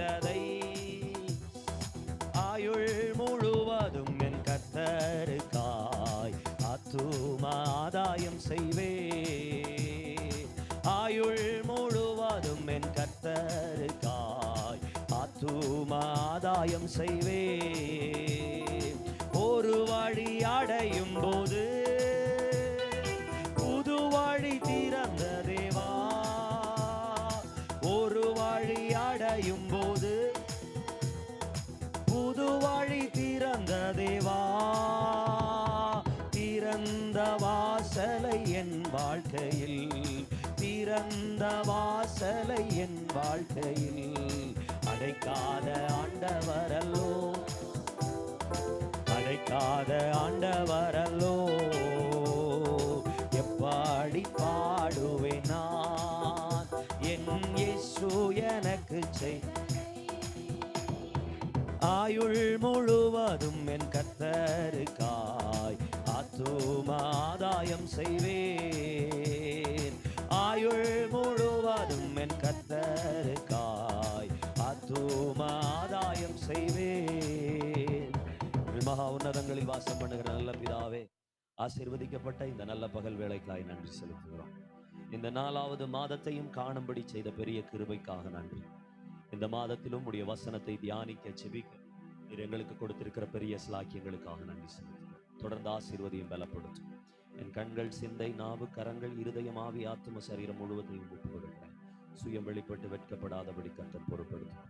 செய்ததை ஆயுள் முழுவதும் என் கர்த்தருக்காய் ஆத்தும ஆதாயம் செய்வே. ஆயுள் முழுவதும் என் கர்த்தருக்காய் ஆத்தும ஆதாயம் செய்வே. ஒரு வழி அடையும் போது புது வழி திறந்த தேவா. ஒரு வழி அடையும் போது புது வழி திறந்த தேவா. திறந்த வாசலை என் வாழ்க்கையில், திறந்த வாசலை என் வாழ்க்கையில் அடைக்காத ஆண்டவரல்லோ, அடைக்காத ஆண்டவரல்லோ. எப்பாடி பாடுவேன் நான் என் இயேசு எனக்கு செய். ஆயுள் முழுவதும் என் கர்த்தருக்காய் ஆத்தும ஆதாயம் செய்வேன். ஆயுள் முழுவதும் என் கர்த்தருக்காய் ஆத்தும ஆதாயம் செய்வேன். மகா உன்னதங்களில் வாசம் பண்ணுகிற நல்ல பிதாவே, ஆசீர்வதிக்கப்பட்ட இந்த நல்ல பகல் வேளைக்காய் நன்றி செலுத்துகிறோம். இந்த 4வது மாதத்தையும் காணும்படி செய்த பெரிய கிருபைக்காக நன்றி. இந்த மாதத்திலும் உடைய வசனத்தை தியானிக்க செபிக்க நீர் எங்களுக்கு கொடுத்திருக்கிற பெரிய ஸ்லாக்கியங்களுக்காக நன்றி செலுத்துகிறோம். தொடர்ந்து ஆசீர்வதியும் பலப்படுத்தும். என் கண்கள், சிந்தை, நாவு, கரங்கள், இருதயம், ஆவி, ஆத்தும சரீரம் முழுவதையும் ஒப்புக் கொடுக்கிறேன். சுயம் வெளிப்பட்டு வெட்கப்படாதபடி கர்த்தர் பொறுப்படுத்தும்.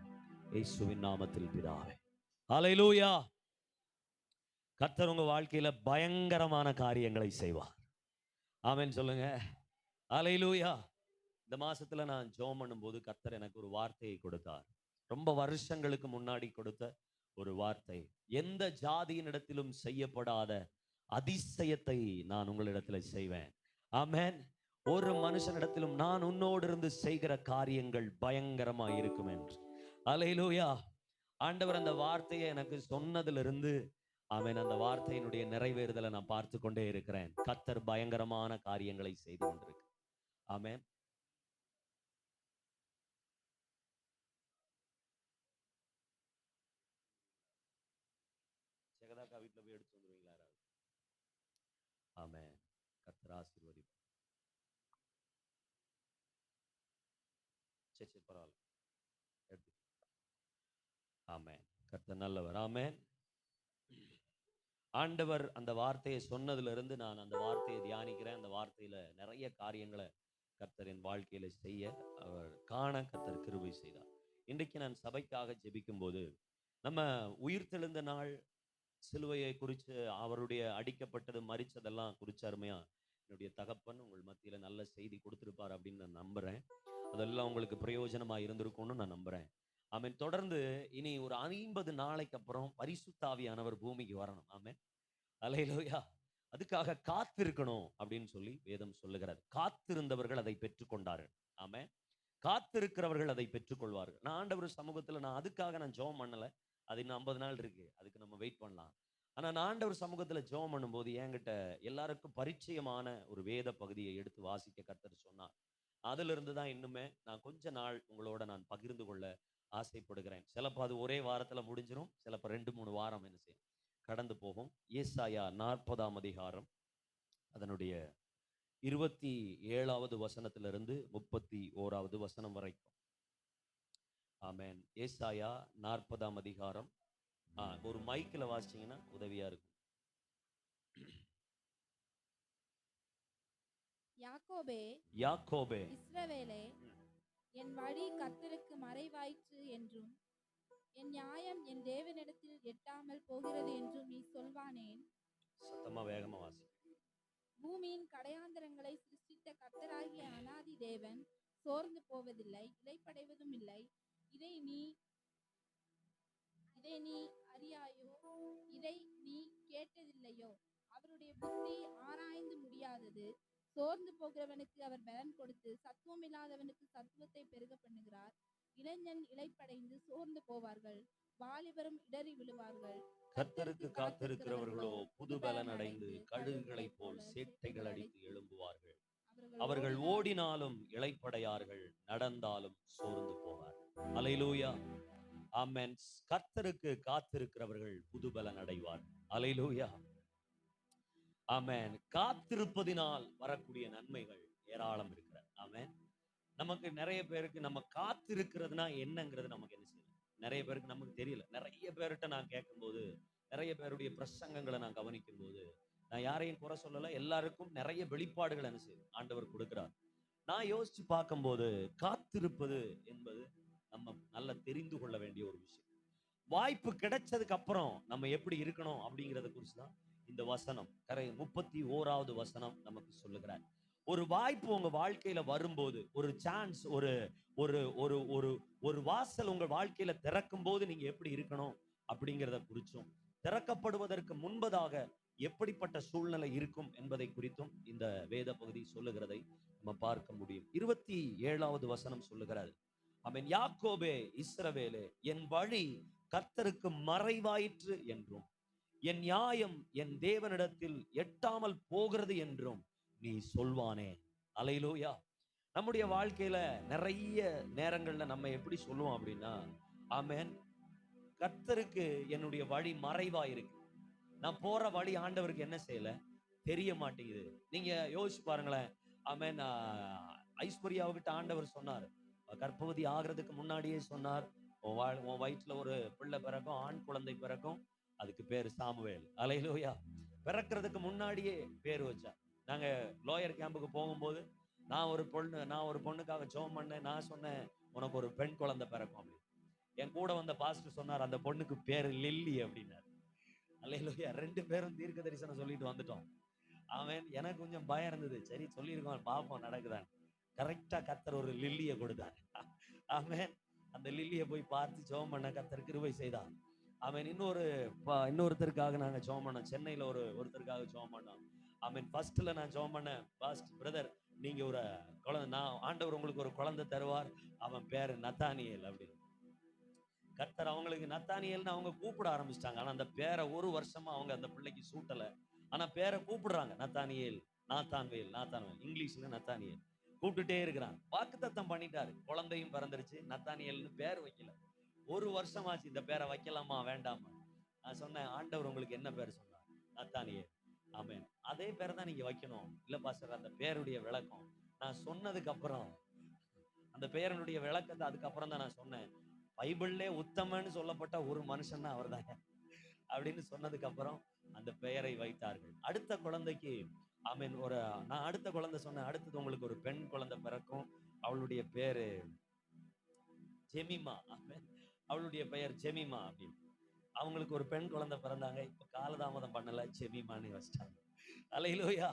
இயேசுவின் நாமத்தில் பிதாவே, ஹல்லேலூயா. கர்த்தர் உங்க வாழ்க்கையில பயங்கரமான காரியங்களை செய்வார். ஆமென் சொல்லுங்க. ஹல்லேலூயா. இந்த மாசத்துல நான் ஜெபம் பண்ணும்போது கர்த்தர் எனக்கு ஒரு வார்த்தையை கொடுத்தார். ரொம்ப வருஷங்களுக்கு முன்னாடி கொடுத்த ஒரு வார்த்தை. எந்த ஜாதியினிடத்திலும் செய்யப்படாத அதிசயத்தை நான் உங்களிடத்துல செய்வேன். ஆமென். ஒரு மனுஷனிடத்திலும் நான் உன்னோடு இருந்து செய்கிற காரியங்கள் பயங்கரமா இருக்கும் என்று. ஹல்லேலூயா. ஆண்டவர் அந்த வார்த்தையை எனக்கு சொன்னதிலிருந்து ஆமென், அந்த வார்த்தையினுடைய நிறைவேறுதலை நான் பார்த்து கொண்டே இருக்கிறேன். கர்த்தர் பயங்கரமான காரியங்களை செய்து கொண்டிருக்கு. ஆமென். ஜெகதாக்கா வீட்டுல போய் எடுத்து வந்துருவீங்களா யாராவது? ஆமென். கர்த்தர் ஆசீர்வதிப்பார். சரி சரி பரவாயில்ல, எடுத்து. ஆமென். கர்த்தர் நல்லவர். ஆமென். ஆண்டவர் அந்த வார்த்தையை சொன்னதுல இருந்து நான் அந்த வார்த்தையை தியானிக்கிறேன். அந்த வார்த்தையில நிறைய காரியங்களை கர்த்தர் என் வாழ்க்கையில செய்ய அவர் காண கர்த்தர் கிருபை செய்தார். இன்றைக்கு நான் சபைக்காக ஜெபிக்கும் போது நம்ம உயிர்த்தெழுந்த நாள், சிலுவையை குறித்து, அவருடைய அடிக்கப்பட்டது, மரிச்சதெல்லாம் குறித்து அருமையா என்னுடைய தகப்பன் உங்கள் மத்தியில நல்ல செய்தி கொடுத்திருப்பார் அப்படின்னு நான் நம்புறேன். அதெல்லாம் உங்களுக்கு பிரயோஜனமா இருந்திருக்கும்னு நான் நம்புறேன். ஆமென். தொடர்ந்து இனி ஒரு 50 நாளைக்கு அப்புறம் பரிசுத்த ஆவியானவர் பூமிக்கு வரணும். ஆமென். அல்லேலூயா. அதுக்காக காத்திருக்கணும் அப்படின்னு சொல்லி வேதம் சொல்லுகிறது. காத்திருந்தவர்கள் அதை பெற்றுக்கொண்டார்கள். ஆமென். காத்திருக்கிறவர்கள் அதை பெற்றுக்கொள்வார்கள். நான் ஆண்டவர் சமூகத்துல நான் ஜெபம் பண்ணல. அது இன்னும் 50 நாள் இருக்கு, அதுக்கு நம்ம வெயிட் பண்ணலாம். ஆனா நான் ஆண்டவர் சமூகத்துல ஜெபம் பண்ணும்போது என்கிட்ட எல்லாருக்கும் பரிச்சயமான ஒரு வேத பகுதியை எடுத்து வாசிக்க கர்த்தர் சொன்னார். அதுல இருந்து தான் இன்னுமே நான் கொஞ்ச நாள் உங்களோட நான் பகிர்ந்து கொள்ள ஆசைப்படுகிறேன். சிலப்போ அது ஒரே வாரத்துல முடிஞ்சிடும், சிலப்போ 2-3 வாரம் என்ன செய்யும் கடந்து போகும். ஏசாயா 40ஆம் அதிகாரம் அதனுடைய 27வது வசனத்திலிருந்து 31வது வசனம் வரைக்கும். ஆமென். ஏசாயா 40ஆம் அதிகாரம். ஒரு மைக்கில் வாசிச்சீங்கன்னா உதவியா இருக்கும். யாக்கோபே, யாக்கோபே, இஸ்ரவேலே, என் வழி கர்த்தருக்கு மறைவாயிற்று என்றும் என் நியாயம் என் தேவனிடத்தில் எட்டாமல் போகிறது என்றும் நீ சொல்வானேன்? சத்தமா வேகமா வாசி. பூமியின் கடையாந்தரங்களை சிருஷ்டித்த கர்த்தராகிய அநாதி தேவன் சோர்ந்து போவதில்லை, இளைப்படைவதும் இல்லை. இதை நீ அறியாயோ? இதை நீ கேட்டதில்லையோ? அவருடைய புத்தி ஆராய்ந்து முடியாதது. சோர்ந்து போகிறவனுக்கு அவர் பலன் கொடுத்து சத்துவம் இல்லாதவனுக்கு சத்துவத்தை பெருக பண்ணுகிறார். இளைஞன் இளைப்படைந்து சோர்ந்து போவார்கள், வாலிபரும் இடறி விழுவார்கள். கர்த்தருக்கு காத்திருக்கிறவர்களோ புது பலன் அடைந்து கழுகுகளைப் போல் சேட்டைகள் அடித்து எழும்புவார்கள். அவர்கள் ஓடினாலும் இளைப்படையார்கள், நடந்தாலும் சோர்ந்து போவார்கள். அல்லேலூயா. ஆமென். கர்த்தருக்கு காத்திருக்கிறவர்கள் புதுபலன் அடைவார். அல்லேலூயா. ஆமென். காத்திருப்பதினால் வரக்கூடிய நன்மைகள் ஏராளம் இருக்கிறது. ஆமென். நமக்கு நிறைய பேருக்கு நம்ம காத்திருக்கிறதுனா என்னங்கிறது நமக்கு என்ன செய்யல, நிறைய பேருக்கு நமக்கு தெரியல. நிறைய பேர்கிட்ட நான் கேட்கும்போது, நிறைய பேருடைய பிரசங்கங்களை நான் கவனிக்கும் போது, நான் யாரையும் குறை சொல்லல, எல்லாருக்கும் நிறைய வெளிப்பாடுகள் என்ன செய்யும் ஆண்டவர் கொடுக்கிறார். நான் யோசிச்சு பார்க்கும்போது, காத்திருப்பது என்பது நம்ம நல்லா தெரிந்து கொள்ள வேண்டிய ஒரு விஷயம். வாய்ப்பு கிடைச்சதுக்கு அப்புறம் நம்ம எப்படி இருக்கணும் அப்படிங்கறத குறித்து தான் இந்த வசனம் 31வது வசனம் நமக்கு சொல்லுகிறார். ஒரு வாய்ப்பு உங்க வாழ்க்கையில வரும்போது, ஒரு சான்ஸ், ஒரு ஒரு ஒரு ஒரு ஒரு வாசல் உங்க வாழ்க்கையில திறக்கும் போது நீங்க எப்படி இருக்கணும் அப்படிங்கிறத குறிச்சும், திறக்கப்படுவதற்கு முன்பதாக எப்படிப்பட்ட சூழ்நிலை இருக்கும் என்பதை குறித்தும் இந்த வேத பகுதி சொல்லுகிறதை நம்ம பார்க்க முடியும். 27வது வசனம் சொல்லுகிறார், ஆமென். யாக்கோபே, இஸ்ரவேலே, என் வழி கர்த்தருக்கு மறைவாயிற்று என்றும், என் நியாயம் என் தேவனிடத்தில் எட்டாமல் போகிறது என்றும் நீ சொல்வானே. அல்லேலூயா. நம்முடைய வாழ்க்கையில நிறைய நேரங்கள்ல நம்ம எப்படி சொல்லுவோம் அப்படின்னா, ஆமென், கர்த்தருக்கு என்னுடைய வழி மறைவா இருக்கு, நான் போற வழி ஆண்டவருக்கு என்ன செய்யல, தெரிய மாட்டேங்குது. நீங்க யோசிச்சு பாருங்களேன். ஆமென். ஐஸ்வர்யாவுக்கிட்ட ஆண்டவர் சொன்னார், கர்ப்பவதி ஆகிறதுக்கு முன்னாடியே சொன்னார், உன் வயிற்றுல ஒரு பிள்ளை பிறக்கும், ஆண் குழந்தை பிறக்கும், அதுக்கு பேரு சாமுவேல். அல்லேலூயா. பிறக்கிறதுக்கு முன்னாடியே பேர் வச்சார். நாங்க லோயர் கேம்புக்கு போகும்போது நான் ஒரு பொண்ணுக்காக ஜெபம் பண்ணேன். நான் சொன்னேன், உனக்கு ஒரு பெண் குழந்தை பிறக்கும் அப்படின்னு. என் கூட வந்த பாஸ்டர் சொன்னார், அந்த பொண்ணுக்கு பேரு லில்லி அப்படின்னாரு. அல்லேலூயா. 2 பேரும் தீர்க்க தரிசனம் சொல்லிட்டு வந்துட்டோம். அவன் எனக்கு கொஞ்சம் பயம் இருந்தது. சரி சொல்லியிருக்கோம், பாப்போம் நடக்குதான். கரெக்டா கர்த்தர் ஒரு லில்லியை கொடுத்தார். ஆமென். அந்த லில்லியை போய் பார்த்து ஜெபம் பண்ண கர்த்தர் கிருபை செய்தார். ஆமென். இன்னொருத்தருக்காக நாங்க ஜெபம் பண்ணோம். சென்னையில ஒருத்தருக்காக ஜெபம் பண்ணோம். ஆமென். ஃபர்ஸ்ட்ல நான் ஜெபம் பண்ணேன், பாஸ்ட் பிரதர், நீங்க ஒரு குழந்தை, நான் ஆண்டவர் உங்களுக்கு ஒரு குழந்தை தருவார், அவன் பேரு நத்தானியேல் அப்படின்னு. கர்த்தர் அவங்களுக்கு நத்தானியேல்னு அவங்க கூப்பிட ஆரம்பிச்சிட்டாங்க. ஆனா அந்த பேரை ஒரு வருஷமா அவங்க அந்த பிள்ளைக்கு சூட்டல. ஆனா பேரை கூப்பிடுறாங்க, நத்தானியேல், நாத்தான்வேல், இங்கிலீஷ்ல நத்தானியேல் கூப்பிட்டுட்டே இருக்கிறாங்க. வாக்குத்தத்தம் பண்ணிட்டாரு, குழந்தையும் பிறந்துருச்சு, நத்தானியேல்னு பேர் வைக்கல. ஒரு வருஷமாச்சு, இந்த பேரை வைக்கலாமா வேண்டாமா. நான் சொன்னேன், ஆண்டவர் உங்களுக்கு என்ன பேர் சொன்னார்? நத்தானியேல். ஆமென். அதே பேரை தான் நீங்க வைக்கணும். இல்ல பாஸ்டர், அந்த பேருடைய விளக்கம் நான் சொன்னதுக்கு அப்புறம், அந்த பேரனுடைய விளக்கத்தை அதுக்கப்புறம் தான் நான் சொன்னேன். பைபிள்லே உத்தமன்னு சொல்லப்பட்ட ஒரு மனுஷன் தான் அவர் தான் அப்படின்னு சொன்னதுக்கு அப்புறம் அந்த பெயரை வைத்தார்கள். அடுத்த குழந்தைக்கு ஆமென், நான் அடுத்த குழந்தை சொன்னேன், அடுத்தது உங்களுக்கு ஒரு பெண் குழந்தை பிறக்கும், அவளுடைய பேரு ஜெமிமா. ஆமென். அவளுடைய பெயர் ஜெமிமா அப்படின்னு. அவங்களுக்கு ஒரு பெண் குழந்தை பிறந்தாங்க. இப்ப காலதாமதம் பண்ணல, ஜெமிமான்னு வச்சிட்டாங்க. அல்லேலூயா.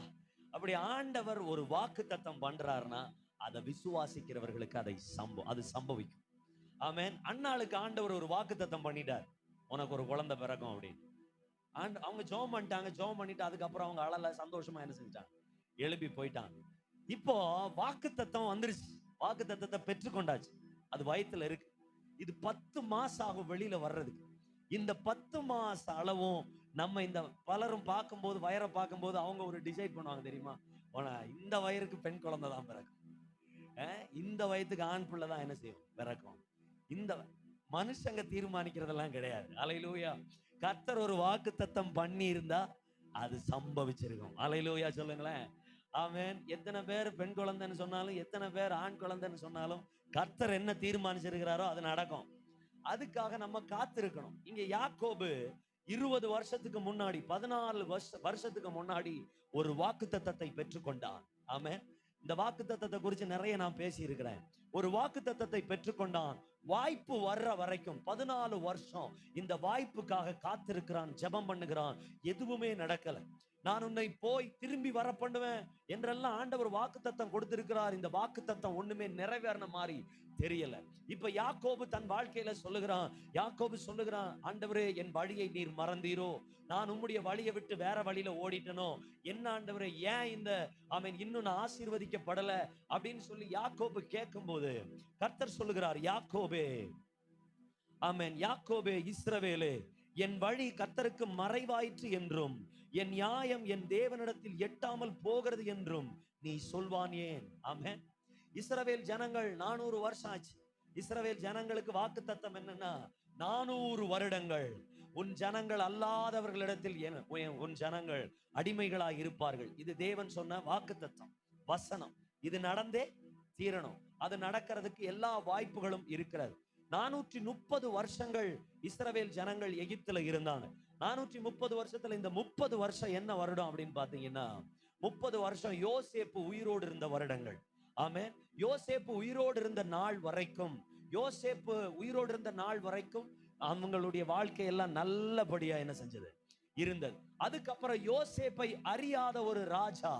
அப்படி ஆண்டவர் ஒரு வாக்குத்தத்தம் பண்றாருன்னா, அதை விசுவாசிக்கிறவர்களுக்கு அது சம்பவிக்கும். ஆமென். அன்னாளுக்கு ஆண்டவர் ஒரு வாக்குத்தத்தம் பண்ணிட்டார், உனக்கு ஒரு குழந்தை பிறக்கும் அப்படின்னு. அவங்க ஜெபம் பண்ணிட்டாங்க. ஜெபம் பண்ணிட்டு அதுக்கப்புறம் அவங்க அழல, சந்தோஷமா என்ன செஞ்சிட்டாங்க, எழுப்பி போயிட்டாங்க. இப்போ வாக்குத்தத்தம் வந்துருச்சு, வாக்குத்தத்தத்தை பெற்றுக்கொண்டாச்சு, அது வயித்துல இருக்கு. இது 10 மாசம் ஆகும் வெளியில வர்றதுக்கு. இந்த 10 மாச அளவும் நம்ம இந்த பலரும் பார்க்கும்போது, வயரை பார்க்கும்போது அவங்க ஒரு டிசைட் பண்ணுவாங்க தெரியுமா, இந்த வயருக்கு பெண் குழந்தை தான் பிறக்கும், இந்த வயதுக்கு ஆண் பிள்ளை தான் என்ன செய்யும் பிறக்கும். இந்த மனுஷங்க தீர்மானிக்கிறதெல்லாம் கிடையாது. அல்லேலூயா. கர்த்தர் ஒரு வாக்குத்தத்தம் பண்ணி இருந்தா அது சம்பவிச்சிருக்கும். அல்லேலூயா சொல்லுங்களேன். ஆமென். எத்தனை பேர் பெண் குழந்தைன்னு சொன்னாலும், எத்தனை பேர் ஆண் குழந்தைன்னு சொன்னாலும், கர்த்தர் என்ன தீர்மானிச்சிருக்கிறாரோ அது நடக்கும். அதுக்காக நம்ம காத்திருக்கணும். இங்க யாக்கோபு 20 வருஷத்துக்கு முன்னாடி, 14 வருஷத்துக்கு முன்னாடி ஒரு வாக்குத்தத்தத்தை பெற்றுக்கொண்டான். ஆமென். இந்த வாக்குத்தத்தத்தை குறித்து நிறைய நான் பேசி இருக்கிறேன். ஒரு வாக்குத்தத்தத்தை பெற்றுக்கொண்டான். வாய்ப்பு வர்ற வரைக்கும் 14 வருஷம் இந்த வாய்ப்புக்காக காத்திருக்கிறான், ஜெபம் பண்ணுகிறான். எதுவுமே நடக்கல. நான் உன்னை போய் திரும்பி வர பண்ணுவேன் என்றெல்லாம் ஆண்டவர் வாக்குத்தத்தம் கொடுத்திருக்கிறார். இந்த வாக்குத்தத்தம் ஒண்ணுமே நிறைவேறின மாதிரி தெரியல. இப்ப யாக்கோபு தன் வாழ்க்கையில சொல்லுகிறான், ஆண்டவரே, என் வழியை நீர் மறந்தீரோ, நான் உம்முடைய வழியை விட்டு வேற வழியில ஓடிட்டனோ, என்ன ஆண்டவரே, ஏன் இந்த இன்னும் நான் ஆசீர்வதிக்கப்படல அப்படின்னு சொல்லி யாக்கோபு கேட்கும்போது கர்த்தர் சொல்லுகிறார், யாக்கோபே, ஆமென், யாக்கோபே, இஸ்ரவேலே, என் வழி கர்த்தருக்கு மறைவாயிற்று என்றும், என் நியாயம் என் தேவனிடத்தில் எட்டாமல் போகிறது என்றும் நீ சொல்வான் ஏன்? ஆமென். இஸ்ரவேல் ஜனங்கள் 400 வருஷம் ஆச்சு. இஸ்ரவேல் ஜனங்களுக்கு வாக்குத்தத்தம் என்னன்னா, 400 வருடங்கள் உன் ஜனங்கள் அல்லாதவர்களிடத்தில் உன் ஜனங்கள் அடிமைகளாய் இருப்பார்கள். இது தேவன் சொன்ன வாக்குத்தத்தம், வசனம். இது நடந்தே தீரணும். அது நடக்கிறதுக்கு எல்லா வாய்ப்புகளும் இருக்கிறது. 430 வருஷங்கள் இஸ்ரவேல் ஜனங்கள் எகிப்துல இருந்தாங்க. 430 வருஷத்துல இந்த 30 வருஷம் என்ன வருடம் அப்படின்னு பாத்தீங்கன்னா, 30 வருஷம் யோசேப்பு உயிரோடு இருந்த வருடங்கள். ஆமென். யோசேப்பு உயிரோடு இருந்த நாள் வரைக்கும், யோசேப்பு உயிரோடு இருந்த நாள் வரைக்கும் அவங்களுடைய வாழ்க்கையெல்லாம் நல்லபடியா என்ன செஞ்சது இருந்தது. அதுக்கப்புறம் யோசேப்பை அறியாத ஒரு ராஜா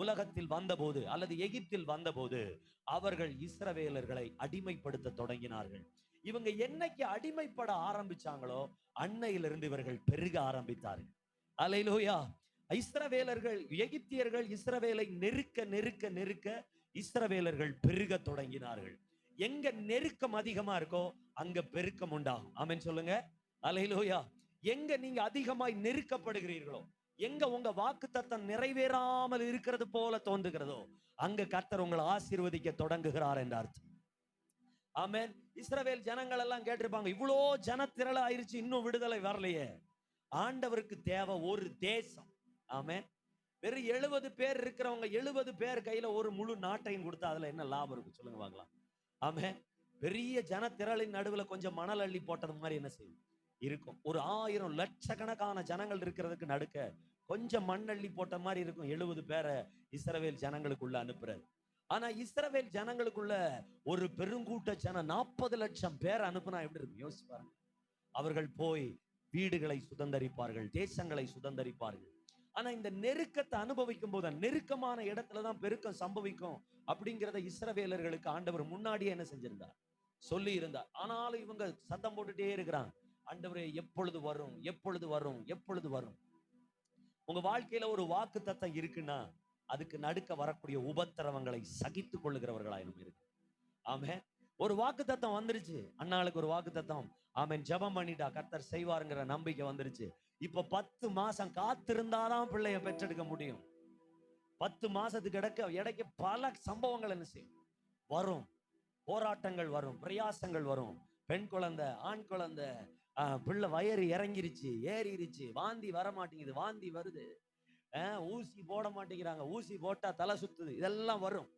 உலகத்தில் வந்தபோது, அல்லது எகிப்தில் வந்தபோது, அவர்கள் இஸ்ரவேலர்களை அடிமைப்படுத்த தொடங்கினார்கள். இவங்க என்னைக்கு அடிமைப்பட ஆரம்பிச்சாங்களோ அன்னையிலிருந்து இவர்கள் பெருக ஆரம்பித்தார்கள். அல்லேலூயா. இஸ்ரவேலர்கள், எகிப்தியர்கள் இஸ்ரவேலை நெருக்க நெருக்க நெருக்க இஸ்ரவேலர்கள் பெருக தொடங்கினார்கள். எங்க நெருக்கம் அதிகமா இருக்கோ அங்க பெருக்கம் உண்டாகும். ஆமென் சொல்லுங்க. அல்லேலூயா. எங்க நீங்க அதிகமாய் நெருக்கப்படுகிறீர்களோ, எங்க உங்க வாக்குத்தத்தம் நிறைவேறாமல் இருக்கிறது போல தோன்றுகிறதோ, அங்க கர்த்தர் உங்களை ஆசீர்வதிக்க தொடங்குகிறார் என்ற அர்த்தம். ஆமென். இஸ்ரவேல் ஜனங்கள் எல்லாம் கேட்டிருப்பாங்க, இவ்வளோ ஜனத்திரள ஆயிருச்சு, இன்னும் விடுதலை வரலையே. ஆண்டவருக்கு தேவை ஒரு தேசம். ஆமென். வெறும் 70 பேர் இருக்கிறவங்க 70 பேர் கையில ஒரு முழு நாட்டையும் கொடுத்தா அதுல என்ன லாபம் இருக்கு சொல்லுங்க பார்க்கலாம். ஆமென். பெரிய ஜனத்திரளின் நடுவுல கொஞ்சம் மணல் அள்ளி போட்டது மாதிரி என்ன செய்யும் இருக்கும். ஒரு 1000 லட்சக்கணக்கான ஜனங்கள் இருக்கிறதுக்கு நடுக்க கொஞ்சம் மண் அள்ளி போட்ட மாதிரி இருக்கும் 70 பேரை இஸ்ரவேல் ஜனங்களுக்குள்ள அனுப்புறது. ஆனா இஸ்ரவேல் ஜனங்களுக்குள்ள ஒரு பெருங்கூட்ட ஜனம் 40 லட்சம் பேர் அனுப்புனா எப்படி இருக்கும் யோசிச்சு பாருங்க. அவர்கள் போய் வீடுகளை சுதந்தரிப்பார்கள், தேசங்களை சுதந்தரிப்பார்கள். ஆனா இந்த நெருக்கத்தை அனுபவிக்கும் போது, நெருக்கமான இடத்துலதான் பெருக்கம் சம்பவிக்கும் அப்படிங்கிறத இஸ்ரவேலர்களுக்கு ஆண்டவர் முன்னாடியே என்ன செஞ்சிருந்தார், சொல்லி இருந்தார். ஆனாலும் இவங்க சத்தம் போட்டுட்டே இருக்கிறாங்க, ஆண்டவரே எப்பொழுது வரும், எப்பொழுது வரும், எப்பொழுது வரும். உங்க வாழ்க்கையில ஒரு வாக்கு தத்தம் இருக்குன்னா அதுக்கு நடுக்க வரக்கூடிய உபத்திரவங்களை சகித்துக் கொள்ளுகிறவர்களாய் நம்ம இருக்கு. ஆமென். ஒரு வாக்கு தத்தம் வந்துருச்சு, அண்ணாளுக்கு ஒரு வாக்கு தத்தம். ஆமென். ஜெபம் பண்ணிட்டா கர்த்தர் செய்வாருங்கிற நம்பிக்கை வந்துருச்சு. இப்ப 10 மாசம் காத்திருந்தாதான் பிள்ளைய பெற்றெடுக்க முடியும். 10 மாசத்துக்கு இடைக்கு பல சம்பவங்கள் என்ன செய்யும் வரும். போராட்டங்கள் வரும், பிரயாசங்கள் வரும். பெண் குழந்தை, ஆண் குழந்தை, பிள்ளை வயிறு இறங்கிருச்சு, ஏறிடுச்சு, வாந்தி வர மாட்டேங்குது, வாந்தி வருது, ஊசி போட மாட்டேங்கிறாங்க, ஊசி போட்டா தலை சுத்துது, இதெல்லாம் வரும்.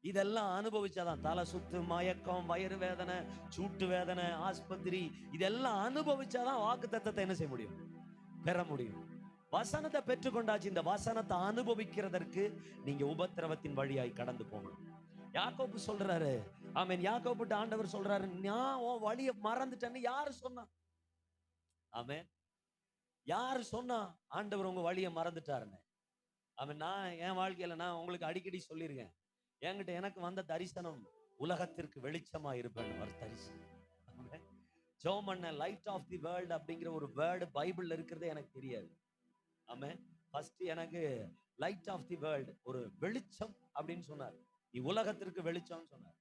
இதெல்லாம் அனுபவிச்சாதான் தலை சுத்து, மயக்கம், வயிறு வேதனை, சூட்டு வேதனை, ஆஸ்பத்திரி, இதெல்லாம் அனுபவிச்சாதான் வாக்கு தத்தத்தை என்ன செய்ய முடியும், பெற முடியும். வசனத்தை பெற்றுக்கொண்டாச்சு. இந்த வசனத்தை அனுபவிக்கிறதற்கு நீங்க உபத்திரவத்தின் வழியாய் கடந்து போகணும். யாக்கோபு சொல்றாரு, ஆமென். யாக்கோபுட்ட ஆண்டவர் சொல்றாரு, நான் உன் வழியை மறந்துட்டேன்னு யாரு சொன்னா? ஆமென். யாரு சொன்னா ஆண்டவர் உங்க வழியை மறந்துட்டாருன்னு? ஆமென். நான் என் வாழ்க்கையில நான் உங்களுக்கு அடிக்கடி சொல்லியிருக்கேன், என்கிட்ட எனக்கு வந்த தரிசனம் உலகத்திற்கு வெளிச்சமா இருப்பேன் ஒரு தரிசனம். ஜெபம் பண்ண லைட் ஆஃப் தி வேர்ல்ட் அப்படிங்கிற ஒரு வேர்டு பைபிள்ல இருக்கிறதே எனக்கு தெரியாது. ஆமென். ஃபர்ஸ்ட் எனக்கு லைட் ஆஃப் தி வேர்ல்ட், ஒரு வெளிச்சம் அப்படின்னு சொன்னார். நீ உலகத்திற்கு வெளிச்சம் சொன்னார்.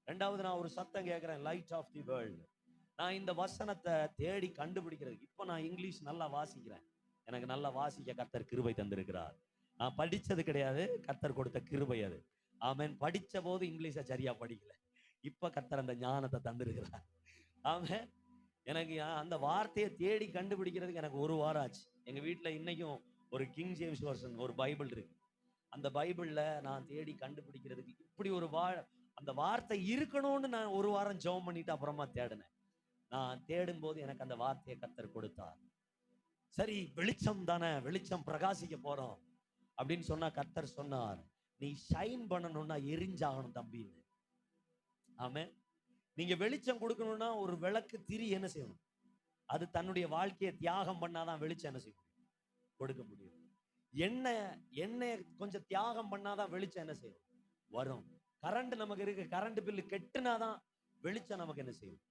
ரெண்டாவது நான் ஒரு சத்தம் கேட்கிறேன், லைட் ஆஃப் தி வேர்ல்ட். நான் இந்த வசனத்தை தேடி கண்டுபிடிக்கிறது, இப்ப நான் இங்கிலீஷ் நல்லா வாசிக்கிறேன். எனக்கு நல்லா வாசிக்க கர்த்தர் கிருபை தந்திருக்கிறார். நான் படிச்சது கிடையாது, கர்த்தர் கொடுத்த கிருபை அது. ஆமென். படிச்ச போது இங்கிலீஷை சரியா படிக்கல, இப்ப கர்த்தர் அந்த ஞானத்தை தந்திருக்கிறார். ஆமென். எனக்கு அந்த வார்த்தையை தேடி கண்டுபிடிக்கிறதுக்கு எனக்கு ஒரு வாரம் ஆச்சு. எங்க வீட்டுல இன்னைக்கும் ஒரு கிங் ஜேம்ஸ் வெர்ஷன் ஒரு பைபிள் இருக்கு. அந்த பைபிள்ல நான் தேடி கண்டுபிடிக்கிறதுக்கு இப்படி ஒரு அந்த வார்த்தை இருக்கணும்னு நான் ஒரு வாரம் ஜெபம் பண்ணிட்டு அப்புறமா தேடினேன். நான் தேடும் போது எனக்கு அந்த வார்த்தையை கர்த்தர் கொடுத்தார். சரி, வெளிச்சம் தானே, வெளிச்சம் பிரகாசிக்க போறோம் அப்படின்னு சொன்னா கர்த்தர் சொன்னார், நீ ஷைன் பண்ணணும்னா எரிஞ்சாகணும் தம்பின்னு. ஆமென். நீங்க வெளிச்சம் கொடுக்கணும்னா ஒரு விளக்கு திரி என்ன செய்யணும், அது தன்னுடைய வாழ்க்கையை தியாகம் பண்ணாதான் வெளிச்சம் என்ன செய்யும், கொடுக்க முடியும். எண்ணெய் கொஞ்சம் தியாகம் பண்ணாதான் வெளிச்சம் என்ன செய்யும், வரும். கரண்ட் நமக்கு இருக்கு, கரண்ட் பில்லு கெட்டுனாதான் வெளிச்சம் நமக்கு என்ன செய்யும்,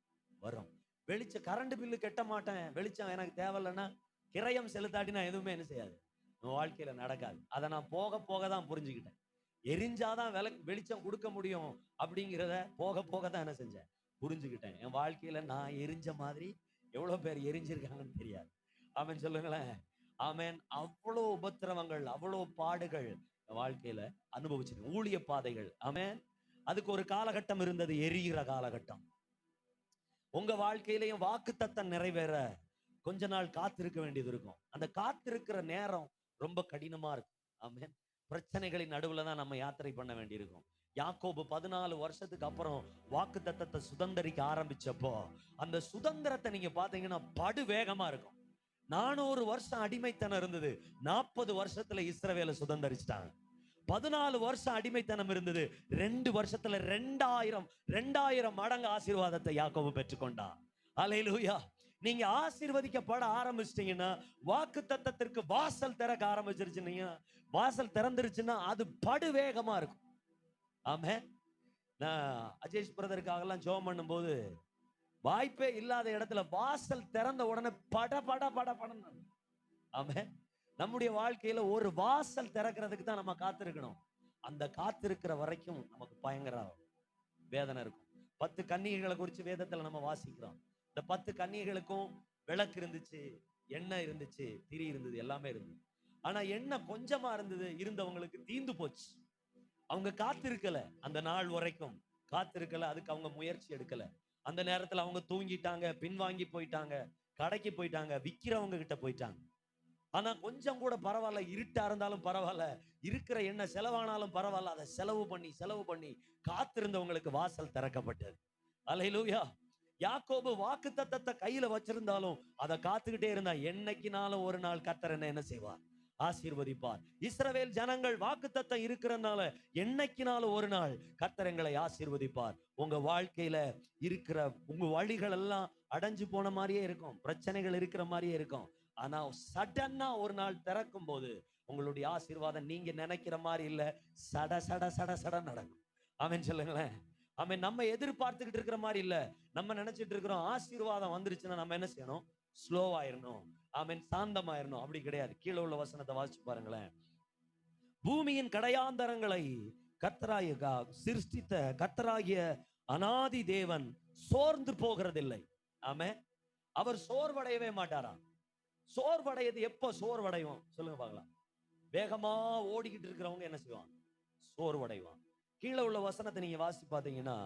வரும். வெளிச்சம் கரண்ட் பில்லு கெட்ட மாட்டேன், வெளிச்சம் எனக்கு தேவையில்லைன்னா கிரயம் செலுத்தாட்டி நான் எதுவுமே என்ன செய்யாது, நம்ம வாழ்க்கையில நடக்காது. அதை நான் போக போக தான் புரிஞ்சுக்கிட்டேன். எரிஞ்சாதான் வெளிச்சம் கொடுக்க முடியும் அப்படிங்கிறத போக போக தான் என்ன செஞ்சேன், புரிஞ்சுக்கிட்டேன். என் வாழ்க்கையில நான் எரிஞ்ச மாதிரி எவ்வளவு பேர் எரிஞ்சிருக்காங்கன்னு தெரியாது. ஆமென் சொல்லுங்களேன். ஆமென். அவ்வளோ உபத்திரவங்கள், அவ்வளோ பாடுகள் என் வாழ்க்கையில அனுபவிச்சிருக்கேன். ஊழிய பாதைகள். ஆமென். அதுக்கு ஒரு காலகட்டம் இருந்தது, எரிகிற காலகட்டம். உங்க வாழ்க்கையிலையும் வாக்குத்தத்தம் நிறைவேற கொஞ்ச நாள் காத்திருக்க வேண்டியது இருக்கும். அந்த காத்திருக்கிற நேரம் ரொம்ப கடினமா இருக்கும். ஆமென். பிரச்சனைகளின் நடுவுல தான் நம்ம யாத்திரை பண்ண வேண்டியிருக்கும். யாக்கோபு 14 வருஷத்துக்கு அப்புறம் வாக்குத்தத்தத்தை சுதந்தரிக்க ஆரம்பிச்சப்போ அந்த சுதந்திரத்தை நீங்க பாத்தீங்கன்னா படு வேகமா இருக்கும். 400 வருஷம் அடிமைத்தனம் இருந்தது, 40 வருஷத்துல இஸ்ரவேலை சுதந்தரிச்சிட்டாங்க. 14 வருஷம் அடிமைத்தனம் இருந்தது, 2 வருஷத்துல 2000 மடங்கு ஆசீர்வாதத்தை யாக்கோபு பெற்றுக்கொண்டான். அல்லேலூயா. நீங்க ஆசீர்வதிக்கப்பட ஆரம்பிச்சிட்டீங்கன்னா, வாக்கு தத்தத்திற்கு வாசல் திறக்க ஆரம்பிச்சிருச்சுன்னா, வாசல் திறந்துருச்சுன்னா அது படு வேகமா இருக்கும். ஆமென். நான் அஜேஷ் பிரதருக்காக எல்லாம் ஜெபம் பண்ணும்போது வாய்ப்பே இல்லாத இடத்துல வாசல் திறந்த உடனே பட பட பட படம். ஆமென். நம்முடைய வாழ்க்கையில ஒரு வாசல் திறக்கிறதுக்கு தான் நம்ம காத்திருக்கணும். அந்த காத்திருக்கிற வரைக்கும் நமக்கு பயங்கர வேதனை இருக்கும். 10 கன்னிகைகளை குறித்து வேதத்துல நம்ம வாசிக்கிறோம். இந்த 10 கன்னிகைகளுக்கும் விளக்கு இருந்துச்சு, எண்ணெய் இருந்துச்சு, திரி இருந்தது, எல்லாமே இருந்தது. ஆனா எண்ணெய் கொஞ்சமா இருந்தது, இருந்தவங்களுக்கு தீந்து போச்சு. அவங்க காத்திருக்கல, அந்த நாள் வரைக்கும் காத்திருக்கல, அதுக்கு அவங்க முயற்சி எடுக்கல. அந்த நேரத்துல அவங்க தூங்கிட்டாங்க, பின்வாங்கி போயிட்டாங்க, கடைக்கு போயிட்டாங்க, விக்கிறவங்க கிட்ட போயிட்டாங்க. ஆனா கொஞ்சம் கூட பரவாயில்ல, இருட்டா இருந்தாலும் பரவாயில்ல, இருக்கிற எண்ணெய் செலவானாலும் பரவாயில்ல, அதை செலவு பண்ணி காத்திருந்தவங்களுக்கு வாசல் திறக்கப்பட்டது. அல்லேலூயா. யாக்கோபு வாக்குத்தத்தத்தை கையில வச்சிருந்தாலும் அதை காத்துக்கிட்டே இருந்தா, என்னைக்குனாலும் ஒரு நாள் கர்த்தர் என்ன செய்வார், ஆசீர்வதிப்பார். இஸ்ரவேல் ஜனங்கள் வாக்குத்தத்தம் இருக்கிறதுனால என்னைக்குனாலும் ஒரு நாள் கர்த்தர் எங்களை ஆசீர்வதிப்பார். உங்க வாழ்க்கையில இருக்கிற உங்க வழிகள் எல்லாம் அடைஞ்சு போன மாதிரியே இருக்கும், பிரச்சனைகள் இருக்கிற மாதிரியே இருக்கும். ஆனா சடனா ஒரு நாள் திறக்கும் போது உங்களுடைய ஆசீர்வாதம் நீங்க நினைக்கிற மாதிரி இல்ல, சட சட சட சட நடக்கும். ஆமென் சொல்லுங்களேன். ஆமென். நம்ம எதிர்பார்த்துக்கிட்டு இருக்கிற மாதிரி இல்ல, நம்ம நினைச்சிட்டு இருக்கிறோம் ஆசீர்வாதம் வந்துருச்சுன்னா நம்ம என்ன செய்யணும், ஸ்லோவாயிரணும். ஆமென், சாந்தமாயிரணும். அப்படி கிடையாது. கீழே உள்ள வசனத்தை வாசிச்சு பாருங்களேன். பூமியின் கடையாந்தரங்களை கர்த்தராகிய சிருஷ்டித்த கர்த்தராகிய அனாதி தேவன் சோர்ந்து போகிறதில்லை. ஆமென். அவர் சோர்வடையவே மாட்டாராம். சோர்வடையது எப்போ சோர்வடையும் சொல்லுங்க பார்க்கலாம். வேகமா ஓடிக்கிட்டு இருக்கிறவங்க என்ன செய்வாங்க, சோர்வடைவான். கீழே உள்ள வசனத்தை நீங்க வாசி பார்த்தீங்கன்னா,